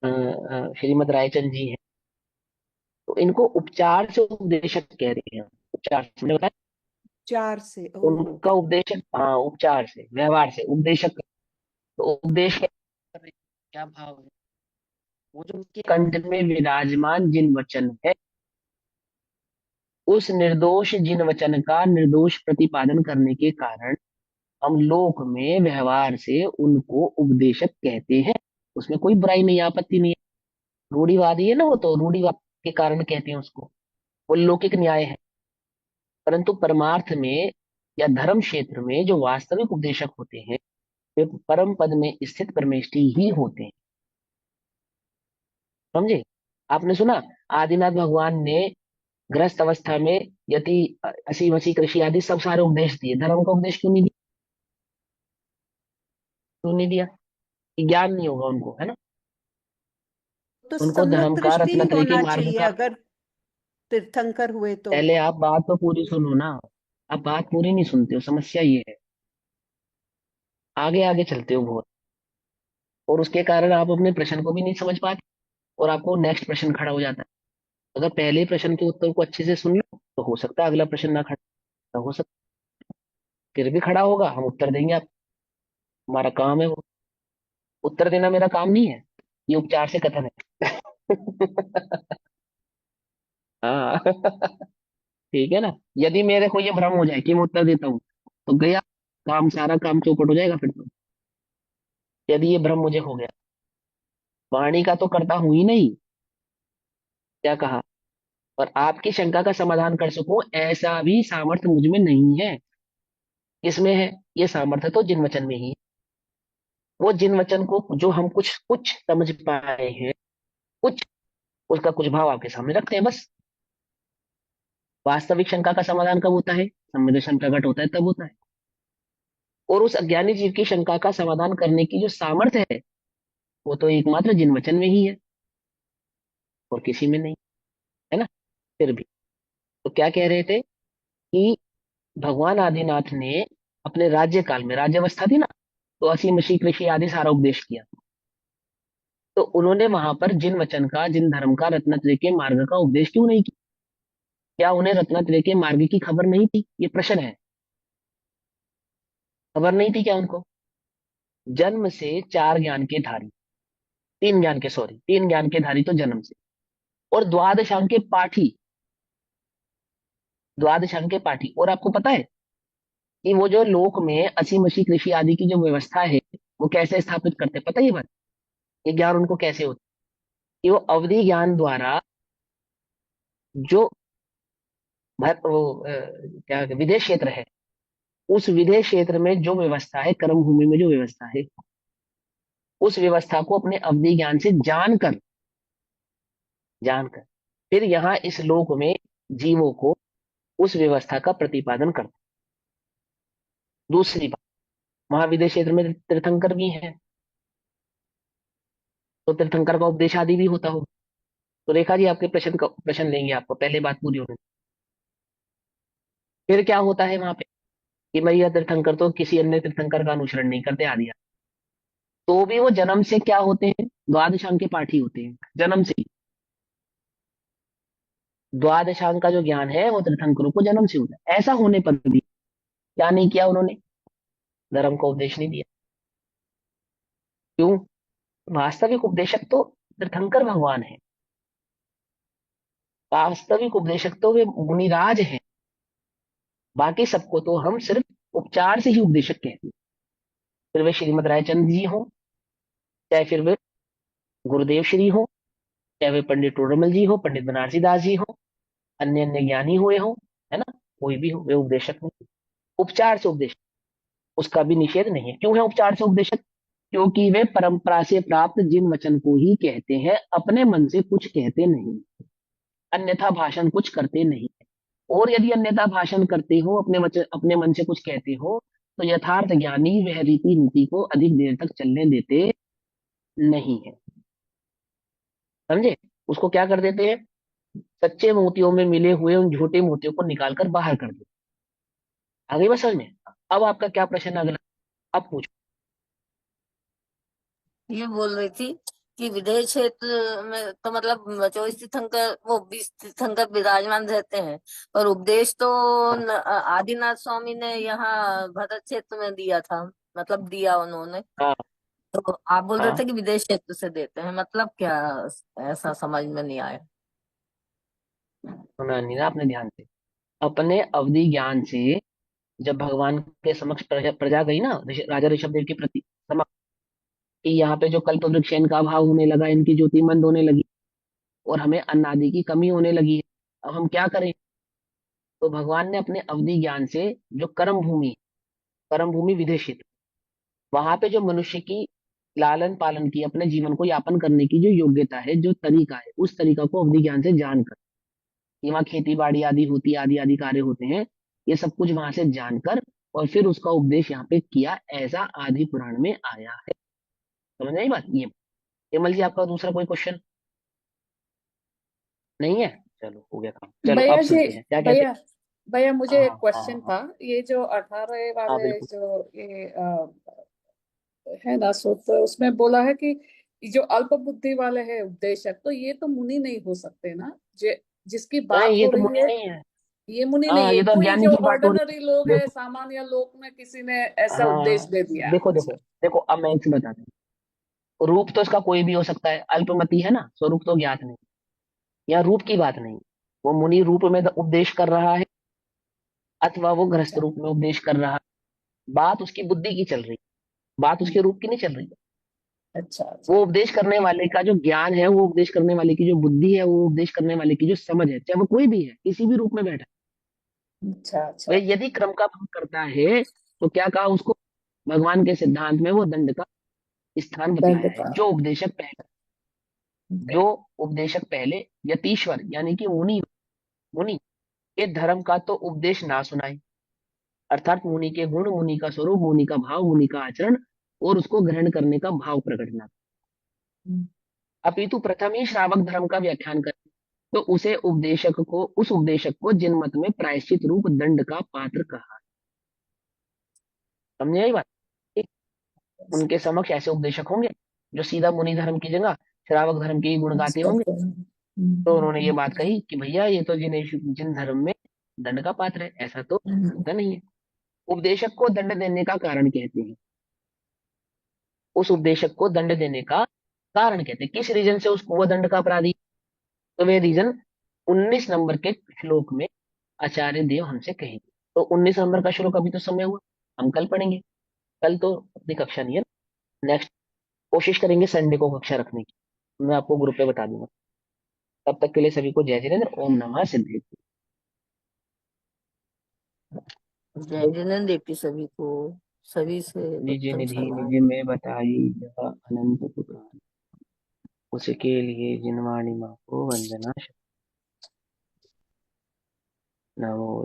श्रीमद रायचंद जी हैं, तो इनको उपचार से उपदेशक कह रहे हैं। उपचार से मैंने बताया, चार से उनका उपदेशक, हाँ उपचार से, व्यवहार से उपदेशक। तो उपदेश कर रहे हैं, क्या भाव है? वो जो उनके कंठ में विराजमान जिन वचन है, उस निर्दोष जिन वचन का निर्दोष प्रतिपादन करने के कारण हम लोक में व्यवहार से उनको उपदेशक कहते हैं। उसमें कोई बुराई नहीं, आपत्ति नहीं है। रूढ़िवादी है ना वो, तो रूढ़िवाद के कारण कहते हैं उसको, वो लौकिक न्याय है। परंतु परमार्थ में या धर्म क्षेत्र में जो वास्तविक उपदेशक होते हैं वे परम पद में स्थित परमेष्टि ही होते हैं। समझे? आपने सुना आदिनाथ भगवान ने गृहस्थ अवस्था में यति, असी मसी, कृषि आदि सब सारे उपदेश दिए, धर्म का उपदेश क्यों नहीं दिया? क्यों नहीं दिया? कि ज्ञान नहीं होगा उनको, है ना। तो उनको सम्यक धर्म का, दृष्टि ही रत्नत्रय के होना मार्ग चाहिए का। अगर तीर्थंकर हुए तो। पहले आप बात तो पूरी सुनो ना। आप बात पूरी नहीं सुनते हो, समस्या ये है। आगे आगे चलते हो बहुत, और उसके कारण आप अपने प्रश्न को भी नहीं समझ पाते, और आपको नेक्स्ट प्रश्न खड़ा हो जाता है। अगर पहले प्रश्न के उत्तर को अच्छे से सुन लो तो हो सकता है अगला प्रश्न ना खड़ा हो सकता, फिर भी खड़ा होगा, हम उत्तर देंगे आप। हमारा काम है वो। उत्तर देना मेरा काम नहीं है, ये उपचार से कथन है। हाँ। ठीक है ना। यदि मेरे को ये भ्रम हो जाए कि मैं उत्तर देता हूँ तो गया काम, सारा काम चौपट हो जाएगा फिर तो। यदि ये भ्रम मुझे हो गया, वाणी का तो करता हूं ही नहीं। क्या कहा? और आपकी शंका का समाधान कर सकूं ऐसा भी सामर्थ्य मुझ में नहीं है। किसमें है ये सामर्थ्य? तो जिन वचन में ही है। वो जिन वचन को जो हम कुछ कुछ समझ पाए हैं, कुछ, उसका कुछ भाव आपके सामने रखते हैं बस। वास्तविक शंका का समाधान कब होता है? संवेदन प्रकट होता है तब होता है। और उस अज्ञानी जीव की शंका का समाधान करने की जो सामर्थ्य है वो तो एकमात्र जिन वचन में ही है और किसी में नहीं, है ना। फिर भी तो क्या कह रहे थे कि भगवान आदिनाथ ने अपने राज्य काल में, राज्यावस्था थी ना, तो असी मसी कृषि आदि सारा उपदेश किया। तो उन्होंने वहां पर जिन वचन का, जिन धर्म का, रत्नत्रय के मार्ग का उपदेश क्यों नहीं किया? क्या उन्हें रत्नत्रय के मार्ग की खबर नहीं थी? ये प्रश्न है। खबर नहीं थी क्या उनको? जन्म से चार ज्ञान के धारी, तीन ज्ञान के धारी तो जन्म से, और द्वादशांग के पाठी, द्वादशांग के पाठी। और आपको पता है कि वो जो लोक में असी मसी कृषि आदि की जो व्यवस्था है, वो कैसे स्थापित करते, पता है ये बात? ये ज्ञान उनको कैसे होता कि वो अवधि ज्ञान द्वारा जो क्या विदेश क्षेत्र है, उस विदेश क्षेत्र में जो व्यवस्था है, कर्म भूमि में जो व्यवस्था है, उस व्यवस्था को अपने अवधि ज्ञान से जानकर जानकर फिर यहाँ इस लोक में जीवों को उस व्यवस्था का प्रतिपादन करते। दूसरी बात, वहां विदेश क्षेत्र में तीर्थंकर भी हैं, तो तीर्थंकर का उपदेश आदि भी होता हो। तो रेखा जी आपके प्रश्न लेंगे आपको, पहले बात पूरी होने। फिर क्या होता है वहां पे कि भाई यह तीर्थंकर तो किसी अन्य तीर्थंकर का अनुसरण नहीं करते आदि, तो भी वो जन्म से क्या होते हैं? द्वादशांग के पाठी होते हैं, जन्म से ही। द्वादशांग का जो ज्ञान है वो तीर्थंकरों को जन्म से होता है। ऐसा होने पर भी क्या नहीं किया उन्होंने? धर्म का उपदेश नहीं दिया। क्यों? वास्तविक उपदेशक तो तीर्थंकर भगवान है, वास्तविक उपदेशक तो वे मुनिराज हैं। बाकी सबको तो हम सिर्फ उपचार से ही उपदेशक कहते हैं। फिर वे श्रीमद रायचंद जी हो, चाहे फिर वे गुरुदेव श्री हो, चाहे वे पंडित टोडरमल जी हो, पंडित बनारसी दास जी हो, अन्य अन्य ज्ञानी हुए हो, है ना, कोई भी हो, वे उपदेशक नहीं। उपचार से उपदेशक, उसका भी निषेध नहीं है। क्यों है उपचार से उपदेशक? क्योंकि वे परंपरा से प्राप्त जिन वचन को ही कहते हैं, अपने मन से कुछ कहते नहीं, अन्यथा भाषण कुछ करते नहीं। और यदि अन्यथा भाषण करते हो, अपने वचन, अपने मन से कुछ कहते हो, तो यथार्थ ज्ञानी वह रीति नीति को अधिक देर तक चलने देते नहीं है। समझे? उसको क्या कर देते हैं? सच्चे मोतियों में मिले हुए उन झूठे मोतियों को निकालकर बाहर कर देते। आगे बस समझ में। अब आपका क्या प्रश्न है अगला? अब पूछो। ये बोल रही थी कि विदेश क्षेत्र में तो मतलब 24 तीर्थंकर, वो 20 तीर्थंकर विराजमान रहते हैं, पर उपदेश तो हाँ, आदिनाथ स्वामी ने यहाँ भरत क्षेत्र में दिया था, मतलब दिया उन्होंने। हाँ, तो आप बोल रहे हाँ। थे कि विदेश क्षेत्र से देते हैं, मतलब क्या? ऐसा समझ में नहीं आया। सुना नहीं ना आपने ध्यान से? अपने अवधि ज्ञान से जब भगवान के समक्ष प्रजा प्रजा गई ना, राजा ऋषभदेव के प्रति समक्ष, कि यहाँ पे जो कल्प वृक्ष है, इनका अभाव होने लगा, इनकी ज्योति मंद होने लगी, और हमें अन्न आदि की कमी होने लगी है, अब हम क्या करें? तो भगवान ने अपने अवधि ज्ञान से जो कर्म भूमि विदेश क्षेत्र, वहां पे जो मनुष्य की लालन पालन की, अपने जीवन को यापन करने की जो योग्यता है, जो तरीका है, उस तरीका को अवधि ज्ञान से जानकर, कि वहाँ खेती बाड़ी आदि होती है, आदि आदि कार्य होते हैं, ये सब कुछ वहां से जानकर और फिर उसका उपदेश यहाँ पे किया, ऐसा आदि पुराण में आया है। समझ आई बात? ये केमल जी आपका दूसरा कोई क्वेश्चन नहीं है? चलो हो गया काम। चलो अब भैया जी, सुनते हैं क्या कहते भैया हैं। भैया मुझे हाँ, एक हाँ, क्वेश्चन हाँ, था। ये जो 18 हाँ, वाले बिल्कुल। जो ये है ना सूत्र, उसमें बोला है कि जो अल्प बुद्धि वाले हैं उपदेशक, तो ये तो मुनि नहीं हो सकते ना? जिसकी बात नहीं, ये हो तो रही मुनि है, नहीं है। ये मुनि नहीं हाँ, है, ये तो कोई अज्ञानी जो की बात हो रही ऑर्डिनरी लोग है। है, देखो, सामान्य लोक में किसी ने ऐसा उपदेश हाँ, दे दिया। देखो देखो अच्छा। देखो, अब मैं एक चीज बताता हूँ। रूप तो इसका कोई भी हो सकता है, अल्पमति है ना, स्वरूप तो ज्ञात नहीं। यहाँ रूप की बात नहीं, वो मुनि रूप में उपदेश कर रहा है, अथवा वो गृहस्थ अच्छा। रूप में उपदेश कर रहा है। बात उसकी बुद्धि की चल रही है, बात उसके रूप की नहीं चल रही है। अच्छा। अच्छा। वो उपदेश करने वाले का जो ज्ञान है, वो उपदेश करने वाले की जो बुद्धि है, वो उपदेश करने वाले की जो समझ है, चाहे वो कोई भी है, किसी भी रूप में बैठा अच्छा। है, अच्छा। वह यदि क्रम का भंग करता है, तो क्या कहा उसको? भगवान के सिद्धांत में वो दंड का स्थान दंड बतलाया है। का। जो उपदेशक पहले यतीश्वर यानी कि मुनि मुनि के धर्म का तो उपदेश ना सुनाए, अर्थात मुनि के गुण, मुनि का स्वरूप, मुनि का भाव, मुनि का आचरण, और उसको ग्रहण करने का भाव प्रकट ना, अपितु प्रथम ही श्रावक धर्म का व्याख्यान करे। तो उस उपदेशक को जिन मत में प्रायश्चित रूप दंड का पात्र कहा। समझे ये बात? ठीक? उनके समक्ष ऐसे उपदेशक होंगे जो सीधा मुनि धर्म की जगह श्रावक धर्म के ही गुण गाते होंगे। तो उन्होंने ये बात कही कि भैया ये तो जिन धर्म में दंड का पात्र है, ऐसा तो होता नहीं है। उपदेशक को दंड देने का कारण कहते हैं, उस उपदेशक को दंड देने का कारण कहते हैं, किस रीजन से उसको वो दंड का अपराधी। तो वे रीजन 19 नंबर के श्लोक में आचार्य देव हमसे कहेंगे। तो 19 नंबर का श्लोक अभी तो समय हुआ, हम कल पढ़ेंगे। कल तो अपनी कक्षा नहीं है, नेक्स्ट कोशिश करेंगे संडे को कक्षा रखने की, मैं आपको ग्रुप पे बता दूंगा। तब तक के लिए सभी को जय जिनेन्द्र, ओम नमः सिद्धेश्वर। जय जिनेन्द्र देव की सभी को, सभी से निज उत्तम निधि सलाह। निज में बताई यह अनंत पुराण, उसके लिए जिनवाणी माँ को वंदना। नमो